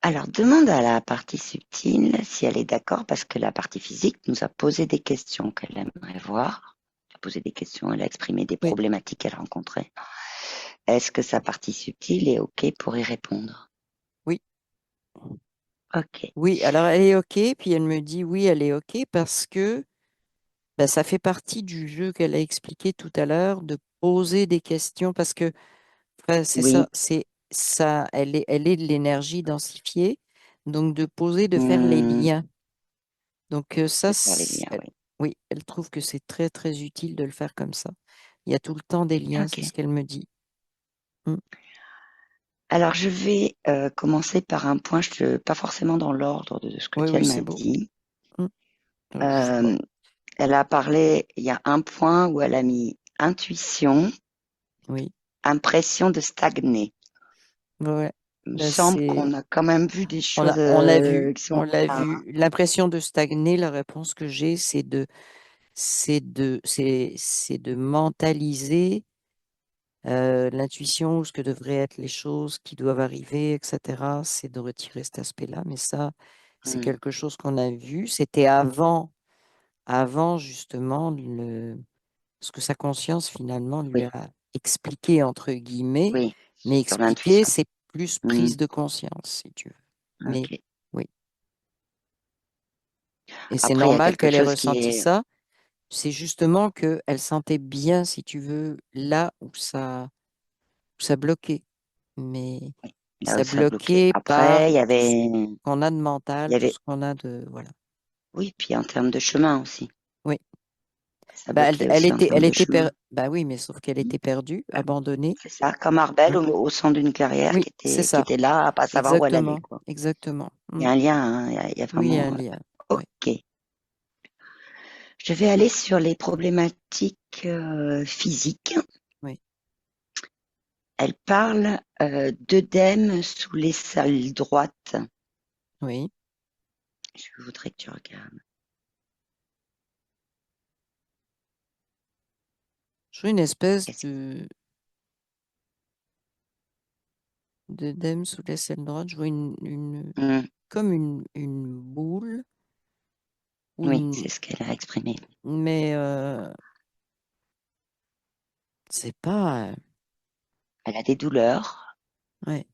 S1: Alors, demande à la partie subtile si elle est d'accord, parce que la partie physique nous a posé des questions qu'elle aimerait voir. Elle a posé des questions, elle a exprimé des
S2: Oui,
S1: problématiques qu'elle rencontrait. Est-ce que sa partie subtile est OK pour y répondre?
S2: oui,
S1: OK.
S2: oui. Alors, elle est OK, puis elle me dit oui, elle est OK parce que ben, ça fait partie du jeu qu'elle a expliqué tout à l'heure, de poser des questions, parce que enfin,
S1: Oui.
S2: c'est ça, elle est de l'énergie densifiée, donc de poser, de faire les
S1: Hmm,
S2: liens. Donc ça,
S1: de faire les liens, oui.
S2: oui, elle trouve que c'est très très utile de le faire comme ça. Il y a tout le temps des liens, c'est ce
S1: OK.
S2: qu'elle me dit. Mm.
S1: Alors, je vais commencer par un point, pas forcément dans l'ordre de ce que
S2: Oui, oui,
S1: Diane
S2: c'est
S1: m'a
S2: beau.
S1: dit.
S2: Mm. Je vois.
S1: Euh, Elle a parlé, il y a un point où elle a mis intuition,
S2: Oui,
S1: impression de stagner.
S2: ouais.
S1: Il me
S2: Ben,
S1: semble qu'on a quand même vu des choses
S2: on l'a vu,
S1: qui sont
S2: on l'a
S1: là.
S2: vu. L'impression de stagner, la réponse que j'ai, c'est de mentaliser l'intuition ou ce que devraient être les choses qui doivent arriver, etc. C'est de retirer cet aspect-là. Mais ça, c'est
S1: Hmm,
S2: quelque chose qu'on a vu. C'était avant justement ce que sa conscience finalement lui
S1: oui,
S2: a expliqué, entre guillemets.
S1: oui,
S2: Mais
S1: sur
S2: expliquer,
S1: l'intuition.
S2: c'est plus
S1: Hmm,
S2: prise de conscience, si tu veux. Mais
S1: ok.
S2: oui. Et c'est
S1: Après, il y a
S2: normal
S1: quelque
S2: qu'elle ait
S1: chose qui
S2: ressenti
S1: est,
S2: ça. C'est justement qu'elle sentait bien, si tu veux, là où ça bloquait. Mais
S1: oui, là où
S2: ça
S1: ça bloquait.
S2: bloquait par
S1: Après,
S2: tout ce qu'on a de mental,
S1: il y
S2: tout
S1: avait,
S2: ce qu'on a de... Voilà.
S1: oui, puis en termes de chemin aussi.
S2: Oui.
S1: Ça
S2: Bah,
S1: bloquait aussi en termes de chemin.
S2: bah oui, mais sauf qu'elle était perdue, abandonnée.
S1: C'est ça, comme Arbel
S2: Hein.
S1: au centre d'une carrière
S2: Oui, c'est
S1: qui
S2: ça.
S1: était là à pas savoir où elle allait,
S2: Exactement.
S1: quoi.
S2: Exactement.
S1: Il
S2: Mm.
S1: y a un lien, hein, il y a
S2: Oui, il y a
S1: vraiment,
S2: un lien. Oui.
S1: ok. Je vais aller sur les problématiques physiques.
S2: Oui.
S1: Elle parle d'œdème sous les salles droites.
S2: Oui.
S1: Je voudrais que tu regardes.
S2: Je vois une espèce
S1: Qu'est-ce
S2: d'œdème sous l'aisselle droite. Je vois
S1: Hmm,
S2: comme une boule ou
S1: oui,
S2: une,
S1: c'est ce qu'elle a exprimé.
S2: mais c'est pas,
S1: Elle a des douleurs.
S2: ouais,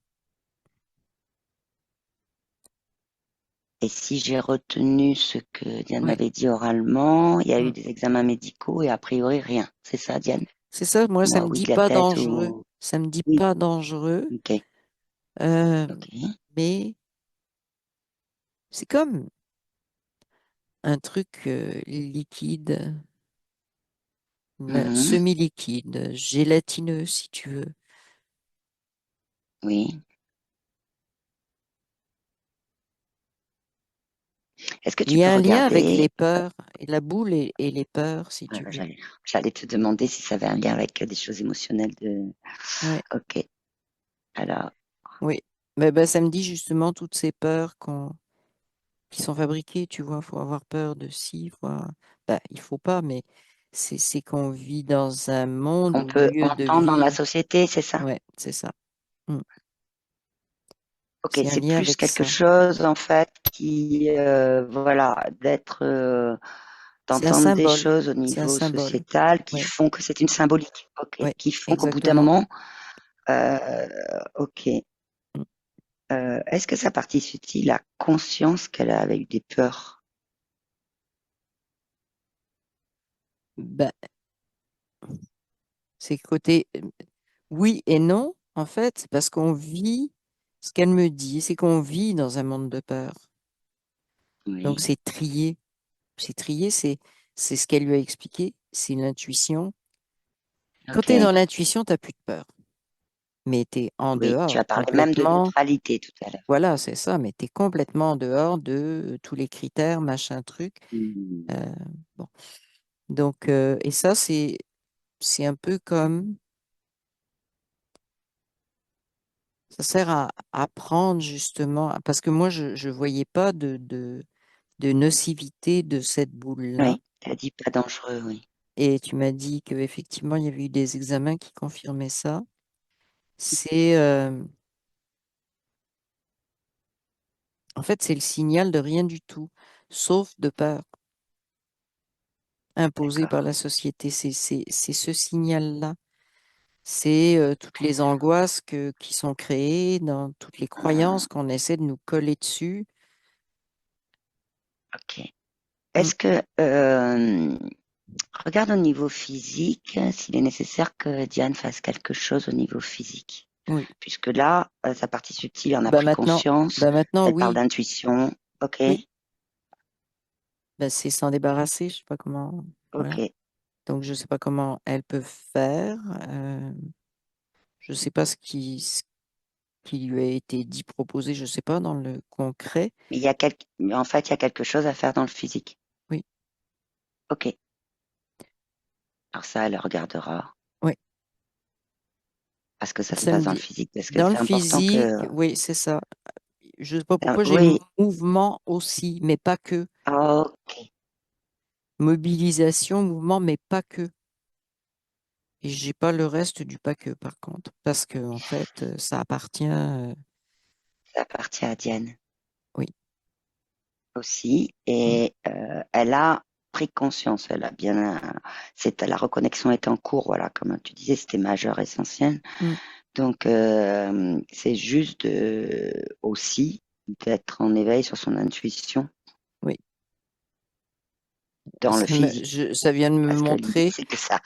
S1: Et si j'ai retenu ce que Diane
S2: ouais.
S1: m'avait dit oralement, il y a eu
S2: Mm.
S1: des examens médicaux et a priori rien. C'est ça, Diane?
S2: C'est ça, moi, ça
S1: Moi,
S2: me
S1: oui
S2: dit
S1: de la
S2: pas
S1: tête
S2: dangereux.
S1: ou
S2: Ça me dit
S1: oui.
S2: pas dangereux,
S1: Ok,
S2: euh,
S1: ok.
S2: mais c'est comme un truc liquide,
S1: Mhm,
S2: semi-liquide, gélatineux, si tu veux.
S1: oui. Est-ce que
S2: Il
S1: tu
S2: y
S1: peux
S2: a un lien avec les
S1: regarder?
S2: peurs, et la boule et les peurs, si tu veux.
S1: J'allais te demander si ça avait un lien avec des choses émotionnelles de.
S2: Ouais,
S1: Ok. Alors,
S2: oui. Mais ben, ça me dit justement toutes ces peurs qui sont fabriquées, tu vois. Faut avoir peur de ci, ben, il faut pas, mais c'est qu'on vit dans un monde
S1: on
S2: où, au
S1: peut
S2: lieu de
S1: entendre dans la
S2: vivre,
S1: société, c'est ça?
S2: ouais, c'est ça. Mm.
S1: Ok,
S2: C'est un
S1: c'est
S2: lien
S1: plus
S2: avec
S1: quelque
S2: ça.
S1: chose en fait qui, voilà,
S2: C'est un
S1: d'entendre des
S2: symbole.
S1: choses au
S2: C'est un
S1: niveau
S2: symbole.
S1: sociétal qui
S2: Oui,
S1: font que c'est une symbolique. Ok,
S2: oui,
S1: qui font qu'au bout d'un
S2: exactement.
S1: moment, euh, ok.
S2: Mm.
S1: Est-ce que sa partie subtile a conscience qu'elle avait eu des peurs?
S2: Ben, c'est côté oui et non, en fait, parce qu'on vit, ce qu'elle me dit, c'est qu'on vit dans un monde de peur. Donc,
S1: Oui.
S2: c'est trié. C'est trié, c'est ce qu'elle lui a expliqué, c'est l'intuition. Quand tu es
S1: Ok.
S2: dans l'intuition, tu n'as plus de peur. Mais tu es en
S1: Oui. Tu
S2: dehors,
S1: as parlé même de
S2: complètement.
S1: neutralité tout à l'heure.
S2: Voilà, c'est ça, mais tu es complètement en dehors de tous les critères, machin truc.
S1: Hmm.
S2: Euh, bon. Donc, et ça, c'est un peu comme, ça sert à apprendre justement, parce que moi, je voyais pas de nocivité de cette boule-là.
S1: Oui. Tu as dit pas dangereux, oui.
S2: Et tu m'as dit qu'effectivement, il y avait eu des examens qui confirmaient ça. C'est, en fait, c'est le signal de rien du tout, sauf de peur imposée par
S1: D'accord.
S2: la société. C'est ce signal-là. C'est toutes les angoisses qui sont créées, dans toutes les croyances
S1: Ah,
S2: qu'on essaie de nous coller dessus.
S1: ok.
S2: Mm,
S1: Est-ce que regarde au niveau physique s'il est nécessaire que Diane fasse quelque chose au niveau physique,
S2: oui.
S1: puisque là, sa partie subtile en a
S2: Bah
S1: pris
S2: maintenant,
S1: conscience.
S2: bah maintenant,
S1: Elle parle
S2: oui.
S1: d'intuition. Ok.
S2: Oui. Bah, c'est s'en débarrasser. Je sais pas comment. Voilà.
S1: Ok.
S2: Donc, je sais pas comment elle peut faire. Je sais pas ce qui lui a été dit, proposé, je sais pas, dans le concret.
S1: Mais mais en fait, il y a quelque chose à faire dans le physique.
S2: Oui,
S1: Ok. Alors ça, elle regardera
S2: oui.
S1: parce que ça se
S2: Ça me
S1: passe dans le
S2: dit.
S1: physique, parce que
S2: Dans le
S1: c'est important
S2: physique,
S1: que.
S2: oui, c'est ça. Je sais pas pourquoi j'ai
S1: Oui.
S2: mouvement aussi, mais pas que.
S1: Ok.
S2: Mobilisation, mouvement, mais pas que. Et j'ai pas le reste du pas que, par contre, parce que en fait, ça appartient.
S1: Ça appartient à Diane
S2: Oui.
S1: aussi,
S2: Mm,
S1: et elle a pris conscience. Elle a bien. La reconnexion est en cours. Voilà, comme tu disais, c'était majeur, essentiel.
S2: mm,
S1: Donc, c'est juste aussi d'être en éveil sur son intuition
S2: oui.
S1: dans le physique.
S2: Ça vient de me
S1: Parce que l'idée,
S2: montrer
S1: c'est que ça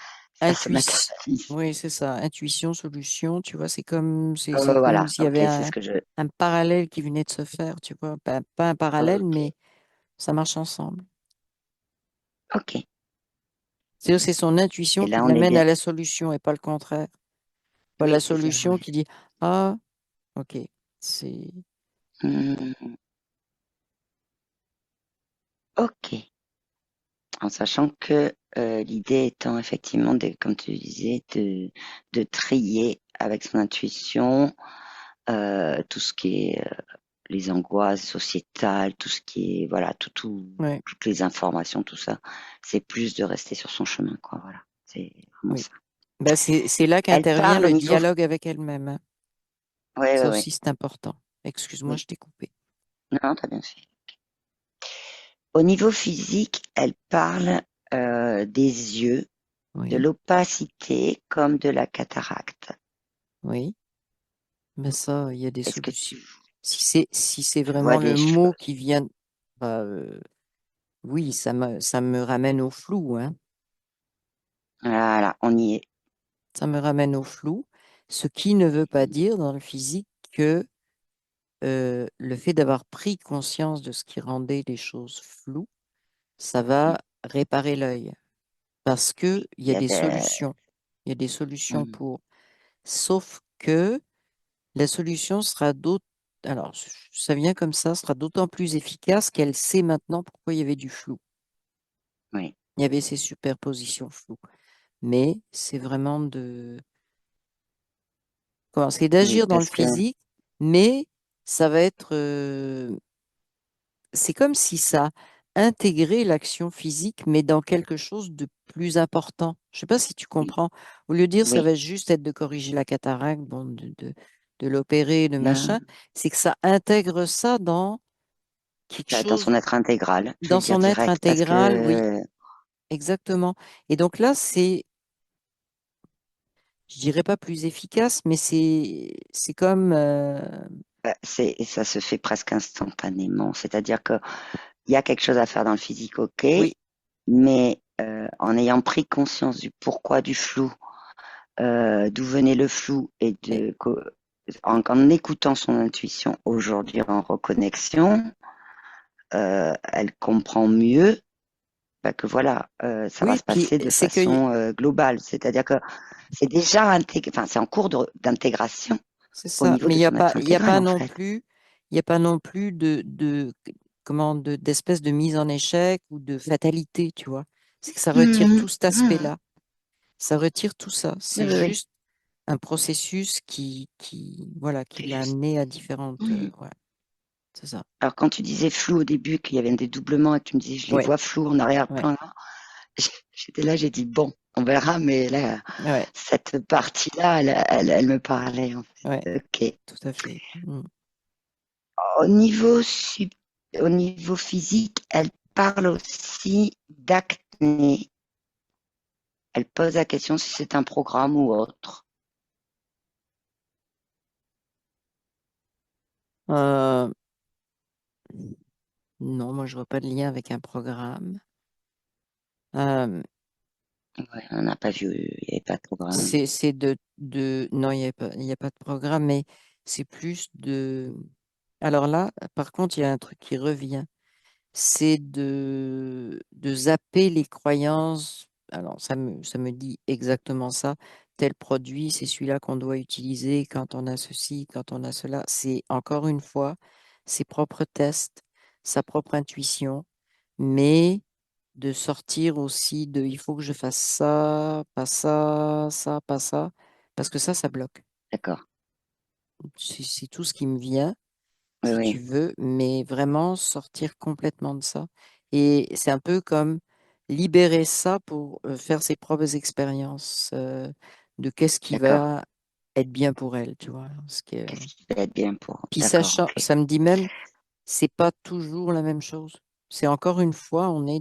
S1: se
S2: intuition.
S1: matérialise.
S2: Oui, c'est ça. Intuition, solution, tu vois, c'est comme
S1: Voilà,
S2: s'il y
S1: ok,
S2: avait
S1: c'est ce que je.
S2: un parallèle qui venait de se faire, tu vois. Pas un parallèle,
S1: Ok,
S2: mais ça marche ensemble.
S1: ok.
S2: C'est son
S1: Et
S2: intuition qui
S1: là, on est
S2: l'amène
S1: bien.
S2: à la solution et pas le contraire. Pas la
S1: Oui, c'est
S2: solution
S1: vrai.
S2: qui dit, ah, ok, c'est,
S1: Hmm, ok. En sachant que l'idée étant effectivement, comme tu disais, de trier avec son intuition tout ce qui est les angoisses sociétales, tout ce qui est, voilà,
S2: Ouais,
S1: toutes les informations, tout ça, c'est plus de rester sur son chemin, quoi, voilà. C'est vraiment
S2: oui.
S1: ça.
S2: Ben, c'est là
S1: Elle
S2: qu'intervient
S1: parle au
S2: le
S1: niveau,
S2: dialogue avec elle-même, hein.
S1: ouais,
S2: Ça
S1: ouais, ouais,
S2: aussi, c'est important. Excuse-moi,
S1: oui.
S2: je t'ai coupé.
S1: Non, t'as bien fait. Au niveau physique, elle parle des yeux, de
S2: Oui,
S1: l'opacité comme de la cataracte.
S2: oui. Ben ça, il y a des
S1: Est-ce que
S2: solutions. Si c'est
S1: tu vois
S2: vraiment le
S1: des
S2: mot
S1: choses?
S2: qui vient, bah, oui, ça me ramène au flou, hein.
S1: Voilà, on y est.
S2: Ça me ramène au flou, ce qui ne veut pas dire dans le physique que le fait d'avoir pris conscience de ce qui rendait les choses floues, ça va réparer l'œil. Parce que il y
S1: Il
S2: a
S1: y a
S2: des
S1: des...
S2: solutions. Il y a des solutions
S1: Hum,
S2: pour. Sauf que la solution sera d'autant. Alors, ça vient comme ça, sera d'autant plus efficace qu'elle sait maintenant pourquoi il y avait du flou.
S1: oui,
S2: Il y avait ces superpositions floues. Mais c'est vraiment de. Comment? C'est
S1: oui,
S2: d'agir dans le
S1: parce que
S2: physique, mais ça va être. C'est comme si ça intégrait l'action physique, mais dans quelque chose de plus important. Je ne sais pas si tu
S1: oui,
S2: comprends. Au lieu de dire ça
S1: oui,
S2: va juste être de corriger la cataracte, bon, de l'opérer, de machin,
S1: non,
S2: c'est que ça intègre ça dans quelque
S1: dans
S2: chose,
S1: son être intégral, je vais
S2: dans
S1: le dire
S2: son être
S1: direct, parce
S2: intégral, oui,
S1: que
S2: exactement. Et donc là, je dirais pas plus efficace, mais c'est comme,
S1: ça se fait presque instantanément. C'est-à-dire qu'il y a quelque chose à faire dans le physique, ok,
S2: oui,
S1: mais en ayant pris conscience du pourquoi du flou, d'où venait le flou,
S2: et-
S1: en écoutant son intuition aujourd'hui en reconnexion, elle comprend mieux bah, que voilà, ça va
S2: oui,
S1: se
S2: puis
S1: passer de
S2: c'est que
S1: façon globale. C'est-à-dire que c'est déjà enfin, c'est en cours d'intégration
S2: c'est
S1: au
S2: ça,
S1: niveau
S2: mais
S1: de son être
S2: il y a
S1: intégral,
S2: pas
S1: en
S2: non
S1: fait.
S2: plus, il y a pas non plus d'espèce de mise en échec ou de fatalité, tu vois. C'est que ça retire
S1: Mmh,
S2: tout cet
S1: mmh.
S2: aspect-là. Ça retire tout ça.
S1: Oui,
S2: C'est
S1: oui, oui.
S2: juste un processus voilà, qui
S1: C'est
S2: l'a
S1: juste.
S2: amené à différentes,
S1: Mmh.
S2: ouais, c'est ça.
S1: Alors, quand tu disais flou au début, qu'il y avait un dédoublement et que tu me disais, je les
S2: Ouais,
S1: vois flous en
S2: ouais,
S1: arrière-plan, là, j'étais là, j'ai dit, bon, on verra, mais là,
S2: ouais,
S1: cette partie-là, elle me parlait, en
S2: ouais,
S1: fait. Ok.
S2: tout à fait. Mm.
S1: Au niveau, au niveau physique, elle parle aussi d'acné. Elle pose la question si c'est un programme ou autre.
S2: Euh, non, moi je vois pas de lien avec un programme. Euh,
S1: Ouais, on n'a pas vu, il n'y avait pas de programme.
S2: c'est non, il y a pas de programme, mais c'est plus de. Alors là, par contre, il y a un truc qui revient, c'est de zapper les croyances. Alors, ça me dit exactement ça. Tel produit, c'est celui-là qu'on doit utiliser quand on a ceci, quand on a cela. C'est encore une fois ses propres tests, sa propre intuition, mais de sortir aussi de il faut que je fasse ça, pas ça, ça, pas ça, parce que ça bloque.
S1: D'accord.
S2: C'est tout ce qui me vient,
S1: Oui,
S2: si tu
S1: oui.
S2: veux, mais vraiment sortir complètement de ça. Et c'est un peu comme libérer ça pour faire ses propres expériences de qu'est-ce qui
S1: D'accord.
S2: va être bien pour elle, tu vois.
S1: Qu'est-ce qui peut être bien pour?
S2: Puis
S1: D'accord,
S2: sachant,
S1: ok.
S2: ça me dit même, c'est pas toujours la même chose. C'est encore une fois, on est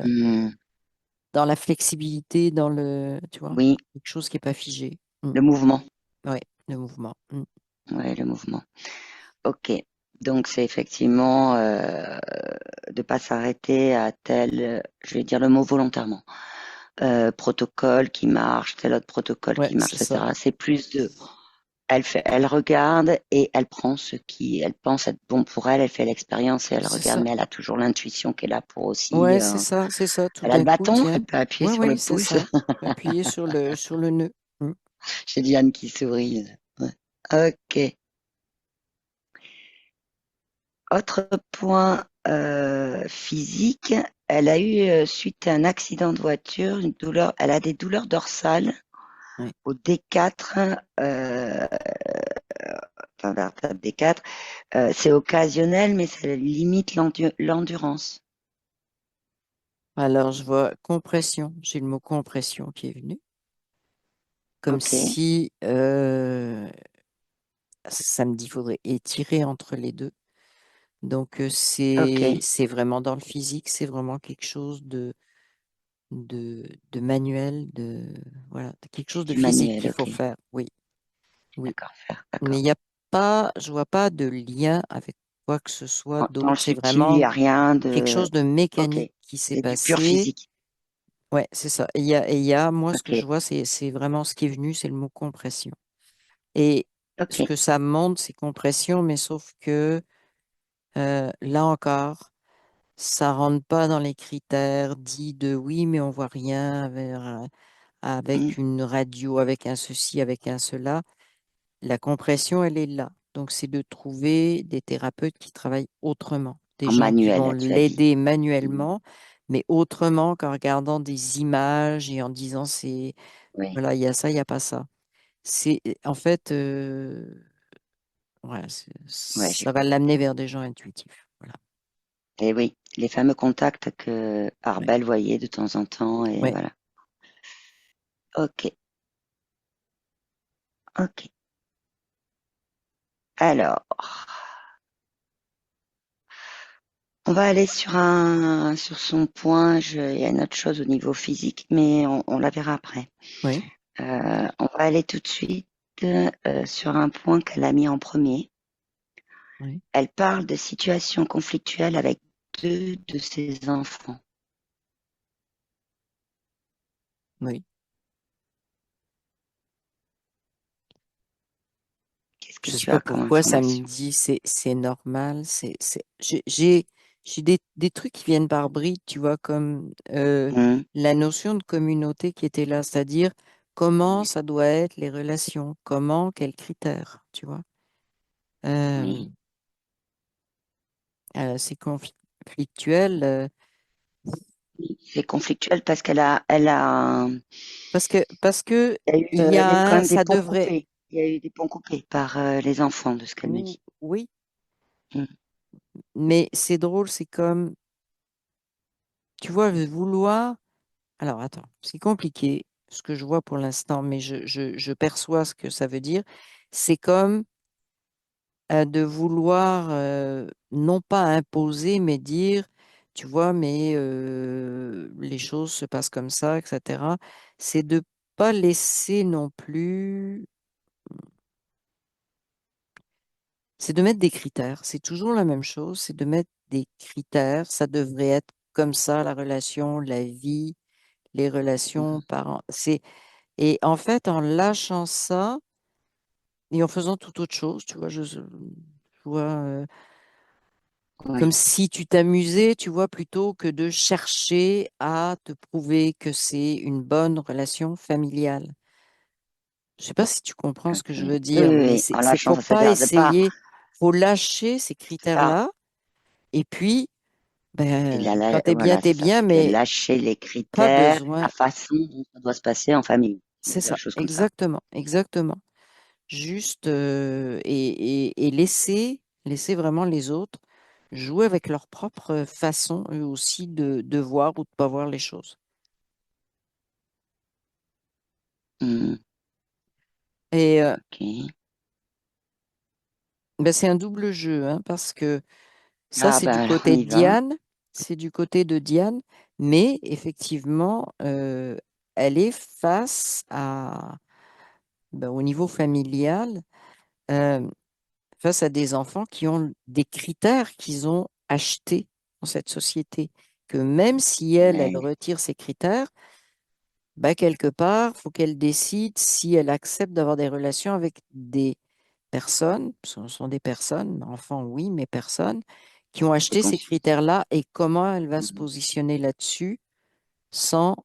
S1: Hmm,
S2: dans la flexibilité, tu vois,
S1: oui,
S2: quelque chose qui n'est pas figé. Mm.
S1: le mouvement.
S2: Ouais, le mouvement. Mm.
S1: Ouais, le mouvement. Ok. Donc c'est effectivement de pas s'arrêter à tel, je vais dire le mot volontairement, protocole qui marche, tel autre protocole
S2: Ouais,
S1: qui marche,
S2: c'est ça.
S1: etc. C'est plus de, elle regarde et elle prend ce qui, elle pense être bon pour elle. Elle fait l'expérience et elle
S2: C'est
S1: regarde,
S2: ça.
S1: mais elle a toujours l'intuition qu'elle a pour aussi.
S2: Ouais, c'est ça, tout
S1: Elle a le
S2: d'un coup,
S1: bâton,
S2: tiens.
S1: elle peut appuyer
S2: Ouais,
S1: sur le
S2: ouais, c'est
S1: pouce.
S2: ça. Appuyer sur le nœud. Mm.
S1: J'ai Diane qui sourit. Ouais. Ok. Autre point physique, elle a eu, suite à un accident de voiture, une douleur, elle a des douleurs dorsales
S2: Ouais.
S1: au D4, Invertable des quatre. C'est occasionnel, mais ça limite l'endurance.
S2: Alors, je vois compression. J'ai le mot compression qui est venu. Comme
S1: Ok,
S2: si, ça me dit, il faudrait étirer entre les deux. Donc,
S1: ok,
S2: c'est vraiment dans le physique, c'est vraiment quelque chose de manuel, voilà, quelque chose de
S1: du
S2: physique
S1: manuel,
S2: qu'il faut
S1: ok.
S2: faire. Oui, oui.
S1: D'accord, faire,
S2: Mais
S1: d'accord.
S2: il y a pas, je vois pas de lien avec quoi que ce soit
S1: Dans le
S2: d'autre. C'est
S1: subtil, il n'y
S2: vraiment
S1: a rien
S2: quelque
S1: de.
S2: chose de
S1: Ok,
S2: mécanique qui s'est
S1: c'est du pur
S2: passé.
S1: physique.
S2: Ouais, c'est ça. Et moi, ce que je
S1: Ok,
S2: vois, c'est vraiment ce qui est venu, c'est le mot compression. Et
S1: ok.
S2: ce que ça montre, c'est compression, mais sauf que là encore, ça rentre pas dans les critères dits de oui, mais on voit rien
S1: Hmm.
S2: avec une radio, avec un ceci, avec un cela. La compression, elle est là. Donc, c'est de trouver des thérapeutes qui travaillent autrement, des
S1: En
S2: gens qui vont
S1: manuel, tu as dit.
S2: l'aider
S1: Hmm.
S2: manuellement, mais autrement qu'en regardant des images et en disant c'est,
S1: Oui,
S2: voilà, il y a ça, il n'y a pas ça. C'est, en fait, ouais,
S1: ouais, j'ai
S2: ça va
S1: compris.
S2: l'amener vers des gens intuitifs. Voilà.
S1: Et oui, les fameux contacts que
S2: Ouais.
S1: Arbel voyait de temps en temps, et
S2: Ouais.
S1: voilà. Ok, ok. Alors, on va aller sur son point. Il y a une autre chose au niveau physique, mais on la verra après.
S2: Oui.
S1: On va aller tout de suite sur un point qu'elle a mis en premier.
S2: Oui.
S1: Elle parle de situations conflictuelles avec deux de ses enfants.
S2: Oui.
S1: Qu'est-ce que
S2: Je sais
S1: tu
S2: pas
S1: as comme
S2: pourquoi ça me
S1: information?
S2: dit c'est normal. J'ai des trucs qui viennent par bride, tu vois, comme
S1: Hmm.
S2: la notion de communauté qui était là, c'est-à-dire comment ça doit être les relations, comment, quels critères, tu vois. Euh,
S1: Oui,
S2: c'est conflictuel
S1: oui, c'est conflictuel parce qu'elle a,
S2: parce que
S1: il y a eu
S2: il y
S1: quand
S2: a un,
S1: même des
S2: ça
S1: ponts
S2: devrait,
S1: coupés. Il y a eu des ponts coupés par les enfants, de ce qu'elle me dit.
S2: oui,
S1: Hmm.
S2: mais c'est drôle, c'est comme, tu vois, le vouloir. Alors, attends, c'est compliqué ce que je vois pour l'instant, mais je perçois ce que ça veut dire. C'est comme de vouloir non pas imposer, mais dire, tu vois, mais les choses se passent comme ça, etc. C'est de pas laisser non plus, c'est de mettre des critères. C'est toujours la même chose, c'est de mettre des critères. Ça devrait être comme ça, la relation, la vie, les relations
S1: Mhm.
S2: parents. Et en fait, en lâchant ça, et en faisant tout autre chose, tu vois, je vois comme
S1: Oui,
S2: si tu t'amusais, tu vois, plutôt que de chercher à te prouver que c'est une bonne relation familiale. Je sais pas si tu comprends ce
S1: ok.
S2: que je
S1: Oui,
S2: veux
S1: oui,
S2: dire, mais
S1: oui. En lâchant,
S2: faut
S1: ça,
S2: pas
S1: c'est-à-dire de pas,
S2: essayer, faut lâcher ces
S1: c'est ça.
S2: critères-là, et puis, ben, quand
S1: Voilà,
S2: t'es
S1: c'est ça.
S2: bien,
S1: C'est de
S2: mais
S1: lâcher les
S2: pas
S1: critères,
S2: besoin.
S1: la façon dont ça doit se passer en famille. On va
S2: C'est
S1: dire les
S2: ça,
S1: choses comme ça.
S2: exactement, exactement. Juste et laisser vraiment les autres jouer avec leur propre façon, eux aussi, de voir ou de pas voir les choses.
S1: Hmm.
S2: Et
S1: Ok.
S2: ben, c'est un double jeu, hein, parce que ça,
S1: Ah
S2: c'est du
S1: ben, on
S2: côté de
S1: y va.
S2: Diane, c'est du côté de Diane, mais effectivement, elle est face à, ben, au niveau familial, euh, face à des enfants qui ont des critères qu'ils ont achetés dans cette société. Que même si elle
S1: Ouais,
S2: retire ces critères, bah, quelque part, il faut qu'elle décide si elle accepte d'avoir des relations avec des personnes, ce sont des personnes, enfants oui, mais personnes, qui ont
S1: c'est
S2: acheté ces
S1: conscient.
S2: critères-là et comment elle va se
S1: Mhm.
S2: positionner là-dessus sans,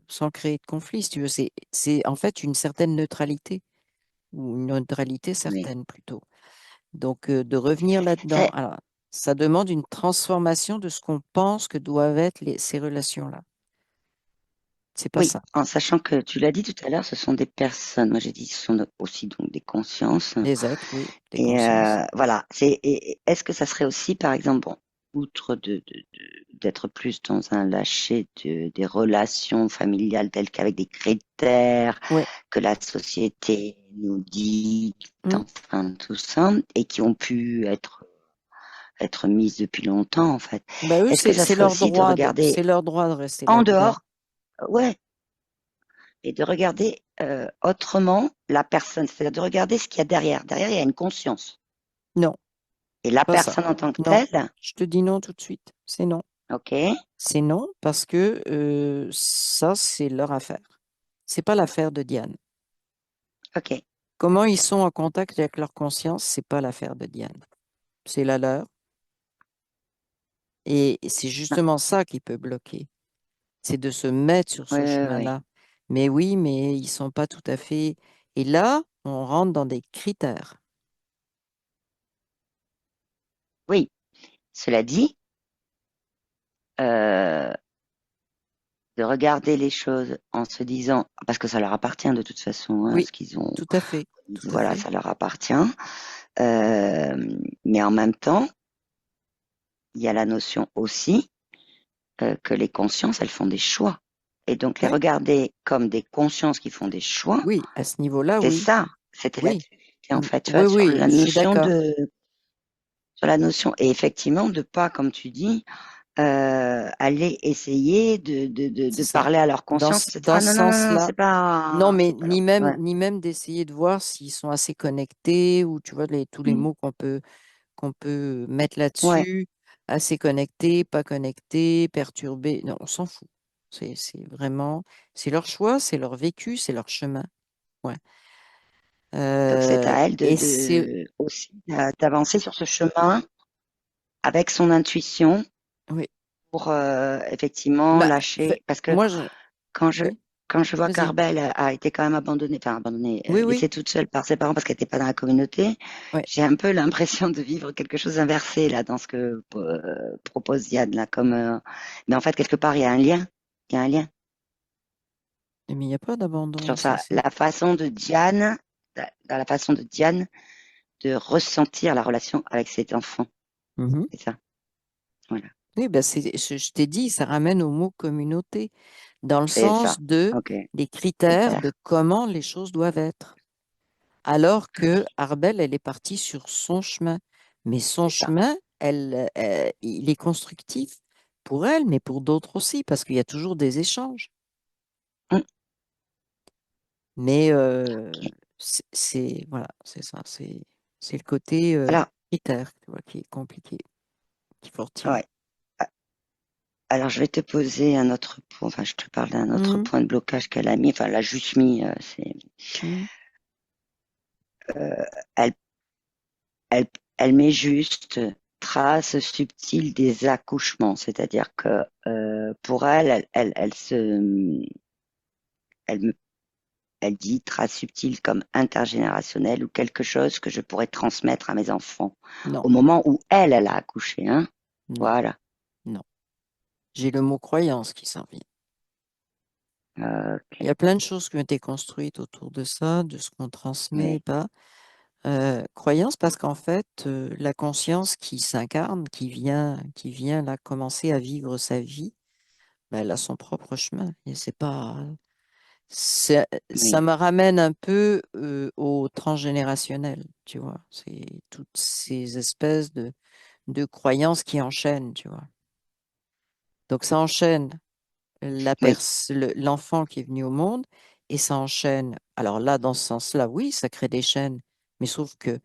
S2: sans créer de conflit, si tu veux. C'est en fait une certaine neutralité, ou une neutralité
S1: Oui.
S2: certaine plutôt. Donc, de revenir là-dedans.
S1: C'est
S2: Alors, ça demande une transformation de ce qu'on pense que doivent être ces relations-là. C'est pas
S1: Oui,
S2: ça.
S1: en sachant que tu l'as dit tout à l'heure, ce sont des personnes. Moi, j'ai dit ce sont aussi donc des consciences.
S2: Exact, oui, des
S1: Et
S2: consciences.
S1: voilà. Est-ce que ça serait aussi, par exemple, bon, outre d'être plus dans un lâcher des relations familiales telles qu'avec des critères
S2: Oui.
S1: que la société nous dit,
S2: Mm.
S1: enfin tout ça, et qui ont pu être mises depuis longtemps, en fait.
S2: Bah, eux,
S1: Est-ce que ça
S2: c'est
S1: serait
S2: leur
S1: aussi de
S2: droit
S1: regarder
S2: c'est leur droit de rester
S1: en
S2: là-dedans.
S1: dehors, ouais, et de regarder autrement la personne, c'est-à-dire de regarder ce qu'il y a derrière. Derrière, il y a une conscience.
S2: Non,
S1: Et la
S2: pas ça.
S1: personne en tant que
S2: Non,
S1: telle,
S2: je te dis non tout de suite. C'est non.
S1: ok,
S2: C'est non parce que ça, c'est leur affaire. C'est pas l'affaire de Diane.
S1: ok,
S2: Comment ils sont en contact avec leur conscience, c'est pas l'affaire de Diane. C'est la leur. Et c'est
S1: non,
S2: justement ça qui peut bloquer. C'est de se mettre sur
S1: oui,
S2: ce
S1: oui, oui.
S2: chemin-là. Mais oui, mais ils sont pas tout à fait. Et là, on rentre dans des critères.
S1: Oui. Cela dit, euh, de regarder les choses en se disant, parce que ça leur appartient de toute façon, hein,
S2: Oui,
S1: ce qu'ils ont,
S2: tout à fait. Tout à
S1: voilà,
S2: fait.
S1: ça leur appartient. Mais en même temps, il y a la notion aussi que les consciences, elles font des choix. Et donc les
S2: Oui,
S1: regarder comme des consciences qui font des choix,
S2: oui, à ce niveau-là,
S1: c'est
S2: oui.
S1: ça. C'était la
S2: Oui.
S1: difficulté en fait, tu vois,
S2: Oui, oui, je suis d'accord.
S1: sur la notion, et effectivement de pas, comme tu dis, aller essayer
S2: C'est
S1: de
S2: ça.
S1: parler à leur
S2: Dans,
S1: conscience,
S2: dans
S1: etc.
S2: ce
S1: Non, non, non, non,
S2: sens-là, non, mais
S1: c'est pas leur, ouais.
S2: ni même d'essayer de voir s'ils sont assez connectés ou tu vois tous les
S1: Mm.
S2: mots qu'on peut mettre
S1: Ouais,
S2: là-dessus, assez connectés, pas connectés, perturbés. Non, on s'en fout. C'est vraiment, c'est leur choix, c'est leur vécu, c'est leur chemin. Ouais.
S1: donc c'est à elle
S2: Et c'est,
S1: aussi d'avancer sur ce chemin avec son intuition
S2: oui.
S1: pour effectivement
S2: Bah,
S1: lâcher, parce que
S2: moi,
S1: quand je
S2: oui,
S1: quand je vois
S2: vas-y.
S1: qu'Arbel a été quand même abandonnée, enfin abandonnée,
S2: Oui, oui,
S1: laissée toute seule par ses parents parce qu'elle n'était pas dans la communauté,
S2: oui.
S1: j'ai un peu l'impression de vivre quelque chose d'inversé là dans ce que propose Yann là, comme mais en fait quelque part il y a un lien, il y a un lien
S2: Mais il n'y a pas d'abandon,
S1: sur ça, la façon de Diane, dans la façon de Diane de ressentir la relation avec ses enfants,
S2: Mhm.
S1: c'est ça, voilà,
S2: Oui, ben je t'ai dit, ça ramène au mot communauté, dans le
S1: c'est ça,
S2: sens de
S1: ok,
S2: des critères de
S1: critère,
S2: comment les choses doivent être. Alors que Arbel, elle est partie sur son chemin. Mais son
S1: c'est ça.
S2: chemin, il est constructif pour elle, mais pour d'autres aussi, parce qu'il y a toujours des échanges.
S1: Mm,
S2: Mais
S1: ok.
S2: voilà, c'est ça, c'est le côté
S1: Alors,
S2: critère, tu vois, qui est compliqué, qu'il faut retirer.
S1: ouais. Alors, je vais te poser un autre point, enfin, je te parle d'un autre
S2: Mhm,
S1: point de blocage qu'elle a mis, enfin, elle a juste mis,
S2: mhm.
S1: euh, elle, elle, elle met juste traces subtiles des accouchements, c'est-à-dire que pour elle me, elle dit traces subtiles comme intergénérationnelles ou quelque chose que je pourrais transmettre à mes enfants
S2: Non,
S1: au moment où elle a accouché, hein.
S2: non,
S1: Voilà.
S2: non. J'ai le mot croyance qui s'en vient. Il y
S1: Ok.
S2: a plein de choses qui ont été construites autour de ça, de ce qu'on transmet,
S1: Oui,
S2: pas. Croyance parce qu'en fait, la conscience qui s'incarne, qui vient là commencer à vivre sa vie, ben, elle a son propre chemin. Et c'est pas, ça
S1: oui,
S2: me ramène un peu au transgénérationnel, tu vois. C'est toutes ces espèces de croyances qui enchaînent, tu vois. Donc ça enchaîne
S1: oui.
S2: l'enfant qui est venu au monde et ça enchaîne. Alors là, dans ce sens-là, oui, ça crée des chaînes, mais sauf que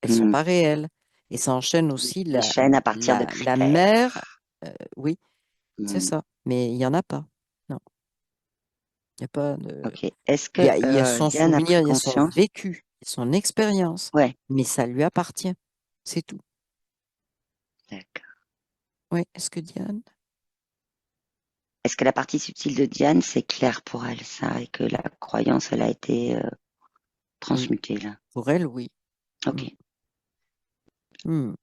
S2: elles sont
S1: Hmm.
S2: pas réelles. Et ça enchaîne aussi
S1: Des chaînes à partir de
S2: la
S1: critères.
S2: mère. Oui, c'est
S1: Hmm.
S2: ça. Mais il y en a pas. Non, il y a pas de.
S1: Ok. Est-ce que
S2: Il y a son
S1: Diane a
S2: souvenir,
S1: pris
S2: il y a son
S1: conscience?
S2: vécu, son expérience,
S1: Ouais,
S2: mais ça lui appartient. C'est tout.
S1: d'accord.
S2: Oui, est-ce que Diane?
S1: Est-ce que la partie subtile de Diane, c'est clair pour elle, ça, et que la croyance, elle a été
S2: Oui,
S1: transmutée, là?
S2: pour elle, oui.
S1: Ok.
S2: Mm. Mm.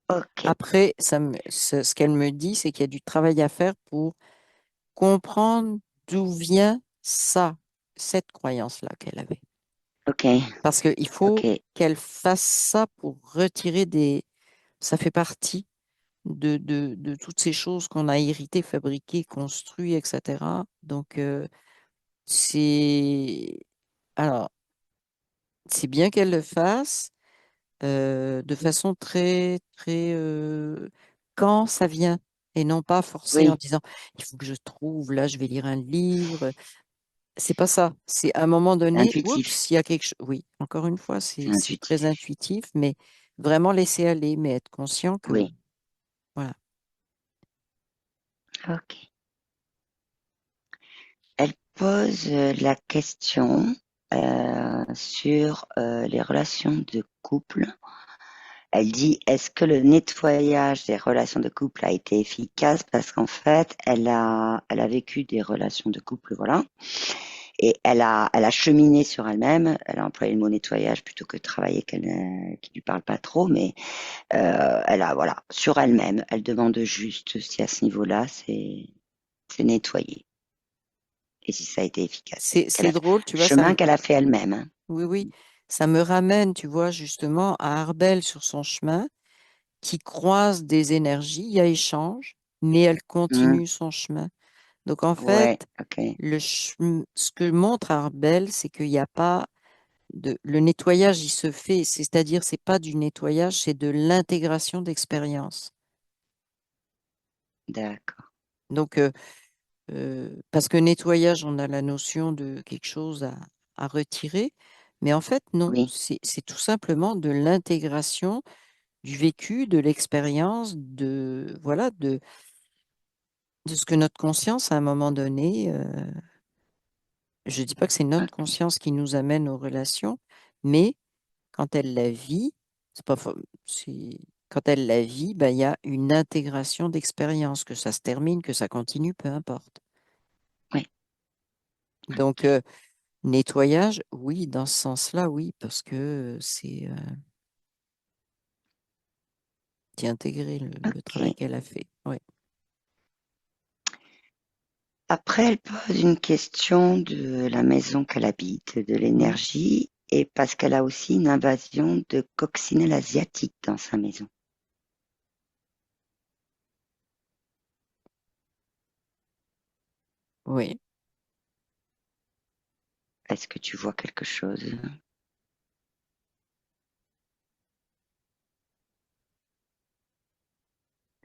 S1: Ok.
S2: Après, ce qu'elle me dit, c'est qu'il y a du travail à faire pour comprendre d'où vient ça, cette croyance-là qu'elle avait.
S1: Ok,
S2: Parce qu'il
S1: ok,
S2: faut qu'elle fasse ça pour retirer des... Ça fait partie de toutes ces choses qu'on a héritées, fabriquées, construites, etc. Donc, c'est... Alors, c'est bien qu'elle le fasse de façon très, très... quand ça vient, et non pas forcée en
S1: oui,
S2: disant, il faut que je trouve, là, je vais lire un livre. C'est pas ça. C'est à un moment
S1: c'est
S2: donné,
S1: intuitif,
S2: oups, il y a quelque chose. Oui, encore une fois,
S1: c'est
S2: c'est très
S1: intuitif.
S2: intuitif, mais vraiment laisser aller, mais être conscient que,
S1: Oui,
S2: voilà.
S1: ok. Elle pose la question sur les relations de couple. Elle dit, est-ce que le nettoyage des relations de couple a été efficace? Parce qu'en fait, elle a vécu des relations de couple, voilà. Et elle a cheminé sur elle-même. Elle a employé le mot nettoyage plutôt que travailler, qui lui parle pas trop, mais elle a, voilà, sur elle-même. Elle demande juste si à ce niveau-là, c'est nettoyé et si ça a été efficace.
S2: C'est drôle, tu vois,
S1: Chemin qu'elle a fait elle-même, hein.
S2: oui, oui, ça me ramène, tu vois, justement à Arbel sur son chemin, qui croise des énergies, il y a échange, mais elle
S1: Mmh.
S2: continue son chemin. Donc, en fait,
S1: Ouais, ok,
S2: ce que montre Arbel, c'est qu'il n'y a pas le nettoyage, il se fait, c'est-à-dire, c'est pas du nettoyage, c'est de l'intégration d'expérience.
S1: d'accord.
S2: Donc, parce que nettoyage, on a la notion de quelque chose à retirer, mais en fait, non,
S1: Oui,
S2: c'est tout simplement de l'intégration du vécu, de l'expérience, voilà, de ce que notre conscience, à un moment donné, je ne dis pas que c'est notre
S1: ok.
S2: conscience qui nous amène aux relations, mais quand elle la vit, c'est pas, quand elle la vit, ben, il y a une intégration d'expérience, que ça se termine, que ça continue, peu importe.
S1: Oui,
S2: Donc, nettoyage, oui, dans ce sens-là, oui, parce que c'est intégré le travail
S1: ok.
S2: qu'elle a fait. Oui.
S1: Après, elle pose une question de la maison qu'elle habite, de
S2: Mhm.
S1: l'énergie, et parce qu'elle a aussi une invasion de coccinelle asiatique dans sa maison.
S2: Oui.
S1: Est-ce que tu vois quelque chose?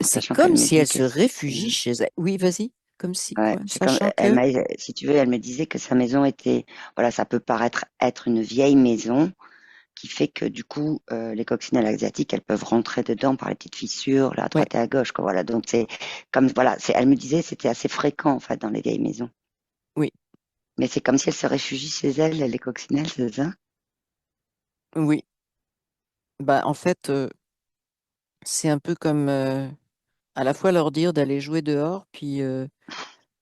S2: C'est
S1: Sachant
S2: comme
S1: qu'elle me
S2: si
S1: dit
S2: elle
S1: que
S2: se réfugie chez elle. Oui, vas-y. Comme si
S1: ouais,
S2: quoi?
S1: c'est comme
S2: Sachant
S1: elle
S2: que,
S1: m'a, si tu veux, elle me disait que sa maison était, voilà, ça peut paraître être une vieille maison, qui fait que du coup, les coccinelles asiatiques, elles peuvent rentrer dedans par les petites fissures, là, à
S2: oui,
S1: droite et à gauche, quoi. Voilà, donc c'est comme, voilà, elle me disait, c'était assez fréquent en fait dans les vieilles maisons.
S2: oui,
S1: Mais c'est comme si elles se réfugient chez elles, les coccinelles, c'est ça?
S2: oui. Bah, en fait, c'est un peu comme à la fois leur dire d'aller jouer dehors, puis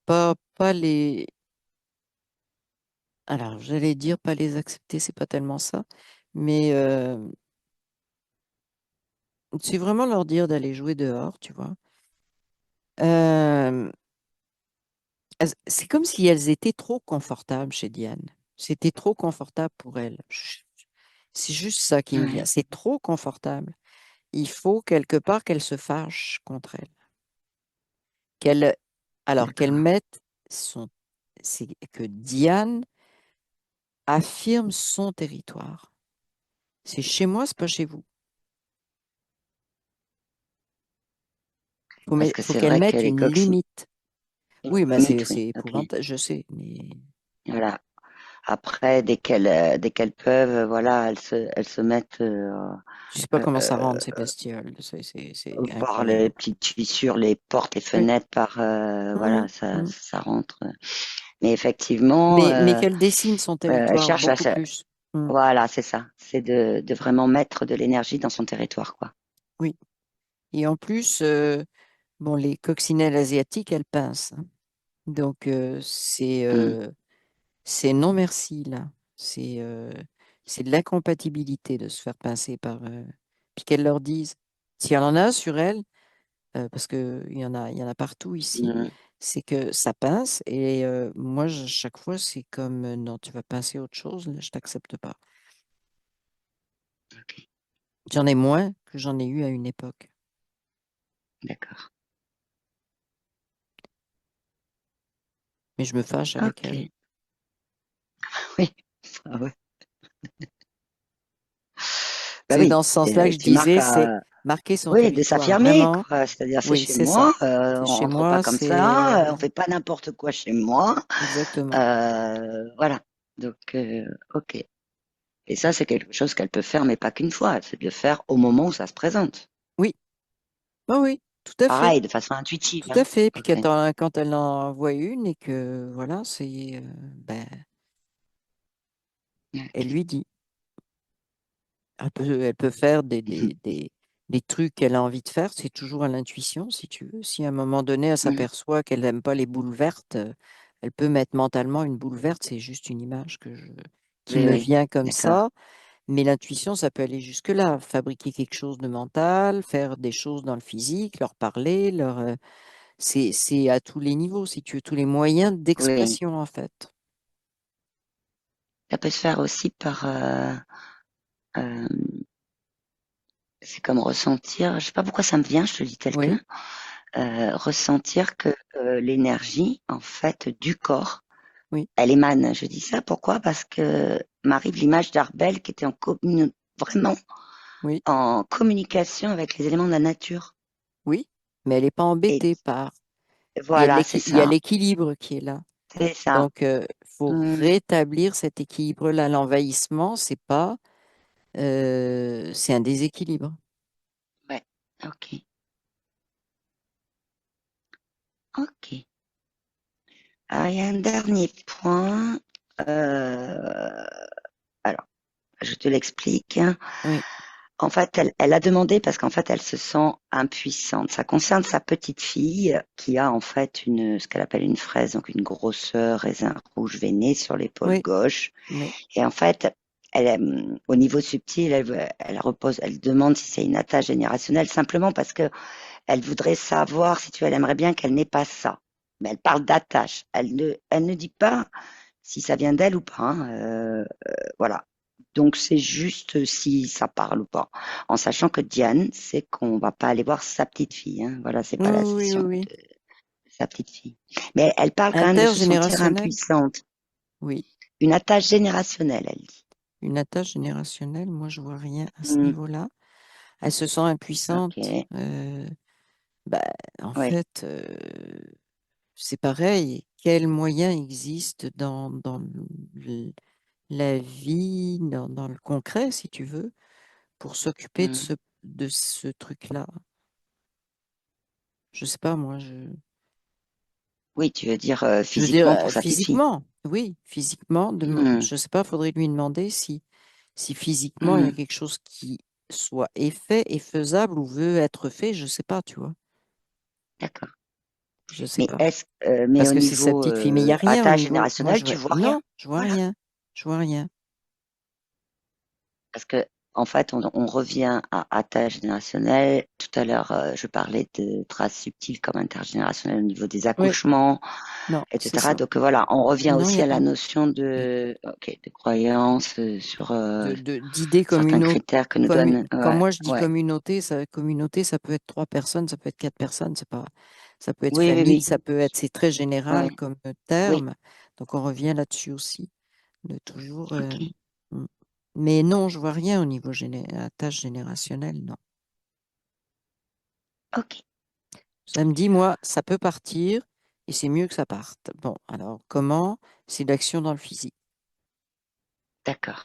S2: pas les. Alors, j'allais dire pas les accepter, c'est pas tellement ça, mais c'est vraiment leur dire d'aller jouer dehors, tu vois. Euh, c'est comme si elles étaient trop confortables chez Diane. C'était trop confortable pour elles. C'est juste ça qui me vient.
S1: Ouais,
S2: C'est trop confortable. Il faut quelque part qu'elle se fâche contre elle. Qu'elle, alors qu'elle
S1: d'accord.
S2: mette son, c'est que Diane affirme son territoire. C'est chez moi, c'est pas chez vous.
S1: Parce que
S2: Faut
S1: c'est
S2: qu'elle
S1: vrai que
S2: mette
S1: les
S2: une
S1: coccinelles,
S2: limite. Oui, mais
S1: limite,
S2: c'est
S1: oui, ok.
S2: épouvantable, je sais, mais
S1: Voilà. Après, dès qu'elles peuvent, voilà, elles se mettent
S2: je sais pas comment ça
S1: euh,
S2: rentre ces bestioles. C'est
S1: par les
S2: incroyable.
S1: petites fissures, les portes, les
S2: Oui.
S1: fenêtres, par voilà,
S2: Mhm, mhm.
S1: ça rentre. Mais effectivement,
S2: Mais qu'elle dessine son
S1: elle
S2: territoire
S1: cherche
S2: beaucoup plus. Mm.
S1: voilà, c'est ça. C'est de vraiment mettre de l'énergie dans son territoire, quoi.
S2: Oui. Et en plus, bon, les coccinelles asiatiques, elles pincent, hein. Donc,
S1: Mm.
S2: c'est non merci, là. C'est de l'incompatibilité de se faire pincer par. Puis qu'elle leur dise, s'il y en a sur elle, parce qu'il y en a partout ici,
S1: Mm.
S2: c'est que ça pince et moi, chaque fois, c'est comme non, tu vas pincer autre chose, là, je t'accepte pas.
S1: Ok,
S2: J'en ai moins que j'en ai eu à une époque.
S1: d'accord.
S2: Mais je me fâche avec elle.
S1: Ok, oui. Ah ouais. Bah
S2: C'est
S1: oui,
S2: dans ce sens-là que je
S1: tu marques
S2: disais, c'est marquer son
S1: oui, de
S2: territoire.
S1: s'affirmer,
S2: Vraiment,
S1: quoi. C'est-à-dire, c'est
S2: oui,
S1: chez
S2: c'est ça.
S1: moi,
S2: C'est
S1: on
S2: chez
S1: rentre pas
S2: moi,
S1: comme
S2: c'est
S1: ça, on fait pas n'importe quoi chez moi.
S2: exactement.
S1: Voilà. Donc, ok. Et ça, c'est quelque chose qu'elle peut faire, mais pas qu'une fois. C'est de le faire au moment où ça se présente.
S2: Oui, oui, oui, tout à fait.
S1: Pareil, de façon intuitive,
S2: Tout à
S1: hein.
S2: fait. Puis
S1: Ok.
S2: quand elle en voit une et que voilà, ben, elle
S1: Ok.
S2: lui dit. Elle peut faire
S1: Mhm.
S2: des trucs qu'elle a envie de faire. C'est toujours à l'intuition, si tu veux. Si à un moment donné, elle
S1: Mhm.
S2: s'aperçoit qu'elle n'aime pas les boules vertes, elle peut mettre mentalement une boule verte. C'est juste une image qui
S1: Oui,
S2: me
S1: oui.
S2: vient comme
S1: D'accord.
S2: ça. Mais l'intuition, ça peut aller jusque-là. Fabriquer quelque chose de mental, faire des choses dans le physique, leur parler, c'est à tous les niveaux, si tu veux, tous les moyens
S1: Oui.
S2: d'expression, en fait.
S1: Ça peut se faire aussi par, euh, c'est comme ressentir, je sais pas pourquoi ça me vient, je te le dis tel
S2: Oui,
S1: quel, ressentir que l'énergie, en fait, du corps,
S2: oui,
S1: elle émane. Je dis ça pourquoi? Parce que m'arrive l'image d'Arbel qui était vraiment
S2: oui,
S1: en communication avec les éléments de la nature.
S2: oui. Mais elle n'est pas
S1: Et
S2: embêtée par.
S1: voilà, c'est
S2: Il y a
S1: ça.
S2: l'équilibre qui est là.
S1: C'est ça.
S2: Donc, il faut
S1: Mmh,
S2: rétablir cet équilibre-là. L'envahissement, c'est pas, c'est un déséquilibre.
S1: ouais. Ok. Ok. Alors, il y a un dernier point. Euh, alors, je te l'explique.
S2: Oui,
S1: En fait, elle a demandé parce qu'en fait, elle se sent impuissante. Ça concerne sa petite fille qui a en fait ce qu'elle appelle une fraise, donc une grosseur raisin rouge veiné sur l'épaule
S2: oui,
S1: gauche.
S2: oui,
S1: Et en fait, au niveau subtil, elle demande si c'est une attache générationnelle simplement parce que elle voudrait savoir si tu veux, elle aimerait bien qu'elle n'ait pas ça. Mais elle parle d'attache. Elle ne dit pas si ça vient d'elle ou pas, hein. Voilà. Donc c'est juste si ça parle ou pas. En sachant que Diane, c'est qu'on va pas aller voir sa petite fille, hein. Voilà, c'est
S2: oui,
S1: pas la
S2: oui,
S1: session
S2: oui.
S1: de sa petite fille. Mais elle parle quand même de se sentir
S2: Intergénérationnel,
S1: impuissante.
S2: oui.
S1: Une attache générationnelle, elle dit.
S2: Une attache générationnelle, moi, je vois rien à ce
S1: Hmm,
S2: niveau-là. Elle se sent impuissante.
S1: ok.
S2: Bah, en
S1: Oui.
S2: fait, c'est pareil. Quels moyens existent le- la vie, dans le concret, si tu veux, pour s'occuper
S1: Hmm.
S2: de ce truc-là? Je sais pas, moi,
S1: Oui, tu veux dire
S2: je veux dire,
S1: physiquement pour sa petite fille.
S2: physiquement, oui, physiquement,
S1: Hmm,
S2: je sais pas, faudrait lui demander si physiquement il y a
S1: hmm,
S2: quelque chose qui soit est fait et faisable ou veut être fait, je sais pas, tu vois,
S1: d'accord.
S2: je sais pas.
S1: Mais
S2: Parce
S1: au
S2: que c'est sa
S1: niveau
S2: petite fille, mais il y a rien au
S1: attache
S2: niveau, moi
S1: générationnelle, tu vois rien.
S2: non, je vois
S1: Voilà.
S2: rien, je vois rien.
S1: Parce que, en fait, on revient à attache générationnelle. Tout à l'heure, je parlais de traces subtiles comme intergénérationnelles au niveau des
S2: Oui,
S1: accouchements,
S2: non, c'est
S1: etc.
S2: ça.
S1: Donc voilà, on revient
S2: Non, il n'y
S1: aussi
S2: a
S1: à la
S2: pas.
S1: notion de croyance sur
S2: D'idées
S1: certains
S2: communaux.
S1: critères que nous donne.
S2: Quand
S1: Ouais,
S2: moi je dis
S1: ouais.
S2: communauté, ça peut être trois personnes, ça peut être quatre personnes, c'est pas, ça peut être
S1: Oui, oui,
S2: famille,
S1: oui.
S2: ça peut être, c'est très général
S1: Ouais,
S2: comme
S1: oui.
S2: terme. Donc on revient là-dessus aussi, de toujours.
S1: Ok,
S2: Mm. Mais non, je vois rien au niveau tâche générationnelle, non.
S1: ok,
S2: Ça me dit, moi, ça peut partir et c'est mieux que ça parte. Bon, alors comment? C'est l'action dans le physique.
S1: d'accord.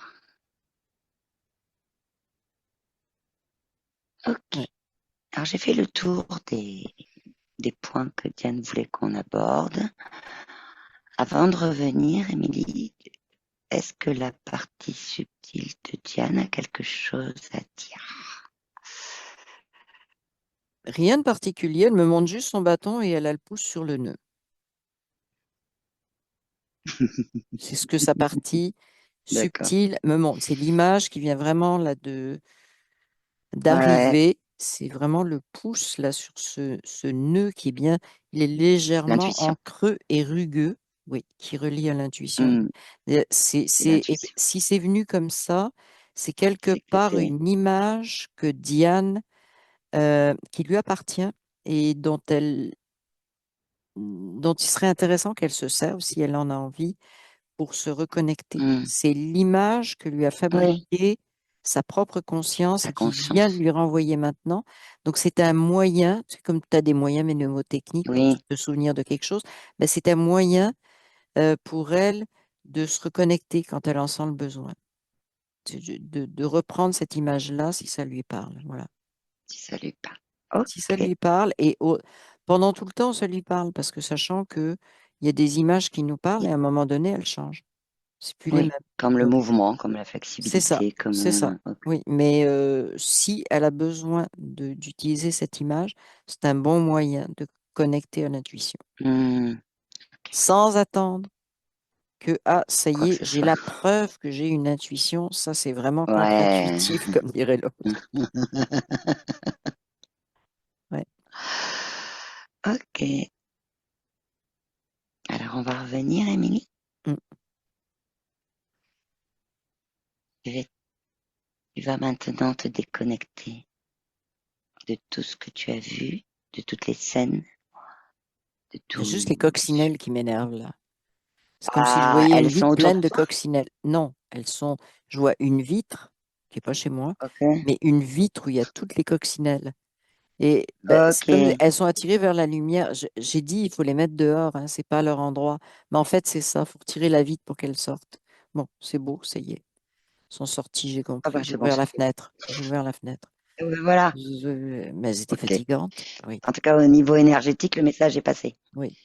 S2: Ouais.
S1: Ok. Alors j'ai fait le tour des points que Diane voulait qu'on aborde. Avant de revenir, Émilie, est-ce que la partie subtile de Diane a quelque chose à dire?
S2: Rien de particulier, elle me montre juste son bâton et elle a le pouce sur le nœud. C'est ce que sa partie
S1: D'accord.
S2: subtile me montre. C'est l'image qui vient vraiment là
S1: Ouais,
S2: d'arriver. c'est vraiment le pouce là sur ce nœud qui est bien, il est légèrement en
S1: L'intuition.
S2: creux et rugueux, oui, qui relie à l'intuition.
S1: Hmm, c'est
S2: Et
S1: l'intuition.
S2: si c'est venu comme ça, c'est quelque
S1: C'est que
S2: part
S1: c'est.
S2: une image que Diane, qui lui appartient et dont il serait intéressant qu'elle se serve si elle en a envie pour se reconnecter.
S1: Hmm,
S2: C'est l'image que lui a
S1: oui,
S2: fabriquée sa propre conscience
S1: la
S2: et qui vient de
S1: conscience.
S2: lui renvoyer maintenant. Donc c'est un moyen, c'est comme tu as des moyens mnémotechniques pour
S1: Oui,
S2: te souvenir de quelque chose, ben, c'est un moyen pour elle de se reconnecter quand elle en sent le besoin, de reprendre cette image-là si ça lui parle. Voilà.
S1: si ça lui parle.
S2: Si ça
S1: Ok.
S2: lui parle, et pendant tout le temps, ça lui parle, parce que sachant que il y a des images qui nous parlent et à un moment donné, elles changent. C'est plus les
S1: Oui,
S2: mêmes.
S1: comme le
S2: Donc,
S1: mouvement, comme la
S2: c'est ça,
S1: flexibilité,
S2: c'est ça.
S1: comme. Ok.
S2: Oui, mais si elle a besoin d'utiliser cette image, c'est un bon moyen de connecter à l'intuition,
S1: Hmm,
S2: sans attendre que, ah, ça
S1: quoi
S2: y
S1: que
S2: est,
S1: ce
S2: j'ai
S1: soit.
S2: la preuve que j'ai une intuition. Ça, c'est vraiment
S1: Ouais.
S2: contre-intuitif, comme dirait l'autre. Ouais.
S1: Ok. Alors, on va revenir, Émilie.
S2: Mm.
S1: Tu vas tu vas maintenant te déconnecter de tout ce que tu as vu, de toutes les scènes, de
S2: Il y a juste
S1: tout.
S2: les coccinelles qui m'énervent, là. C'est comme si je
S1: Ah,
S2: voyais une
S1: elles sont
S2: vitre
S1: autour
S2: pleine
S1: de
S2: de
S1: toi?
S2: coccinelles. Non, je vois une vitre qui est pas chez moi,
S1: Ok.
S2: mais une vitre où il y a toutes les coccinelles. Et ben, c'est
S1: Ok.
S2: comme elles sont attirées vers la lumière. J'ai dit, il faut les mettre dehors, hein, c'est pas leur endroit. Mais en fait, c'est ça, faut retirer la vitre pour qu'elles sortent. Bon, c'est beau, ça y est. Elles sont sorties, j'ai
S1: Ah
S2: compris.
S1: bah,
S2: J'ai
S1: c'est bon,
S2: ouvert
S1: c'est
S2: la
S1: fait.
S2: fenêtre. J'ai ouvert la fenêtre.
S1: Voilà.
S2: Mais elles étaient
S1: Ok.
S2: fatigantes. Oui,
S1: En tout cas, au niveau énergétique, le message est passé.
S2: oui.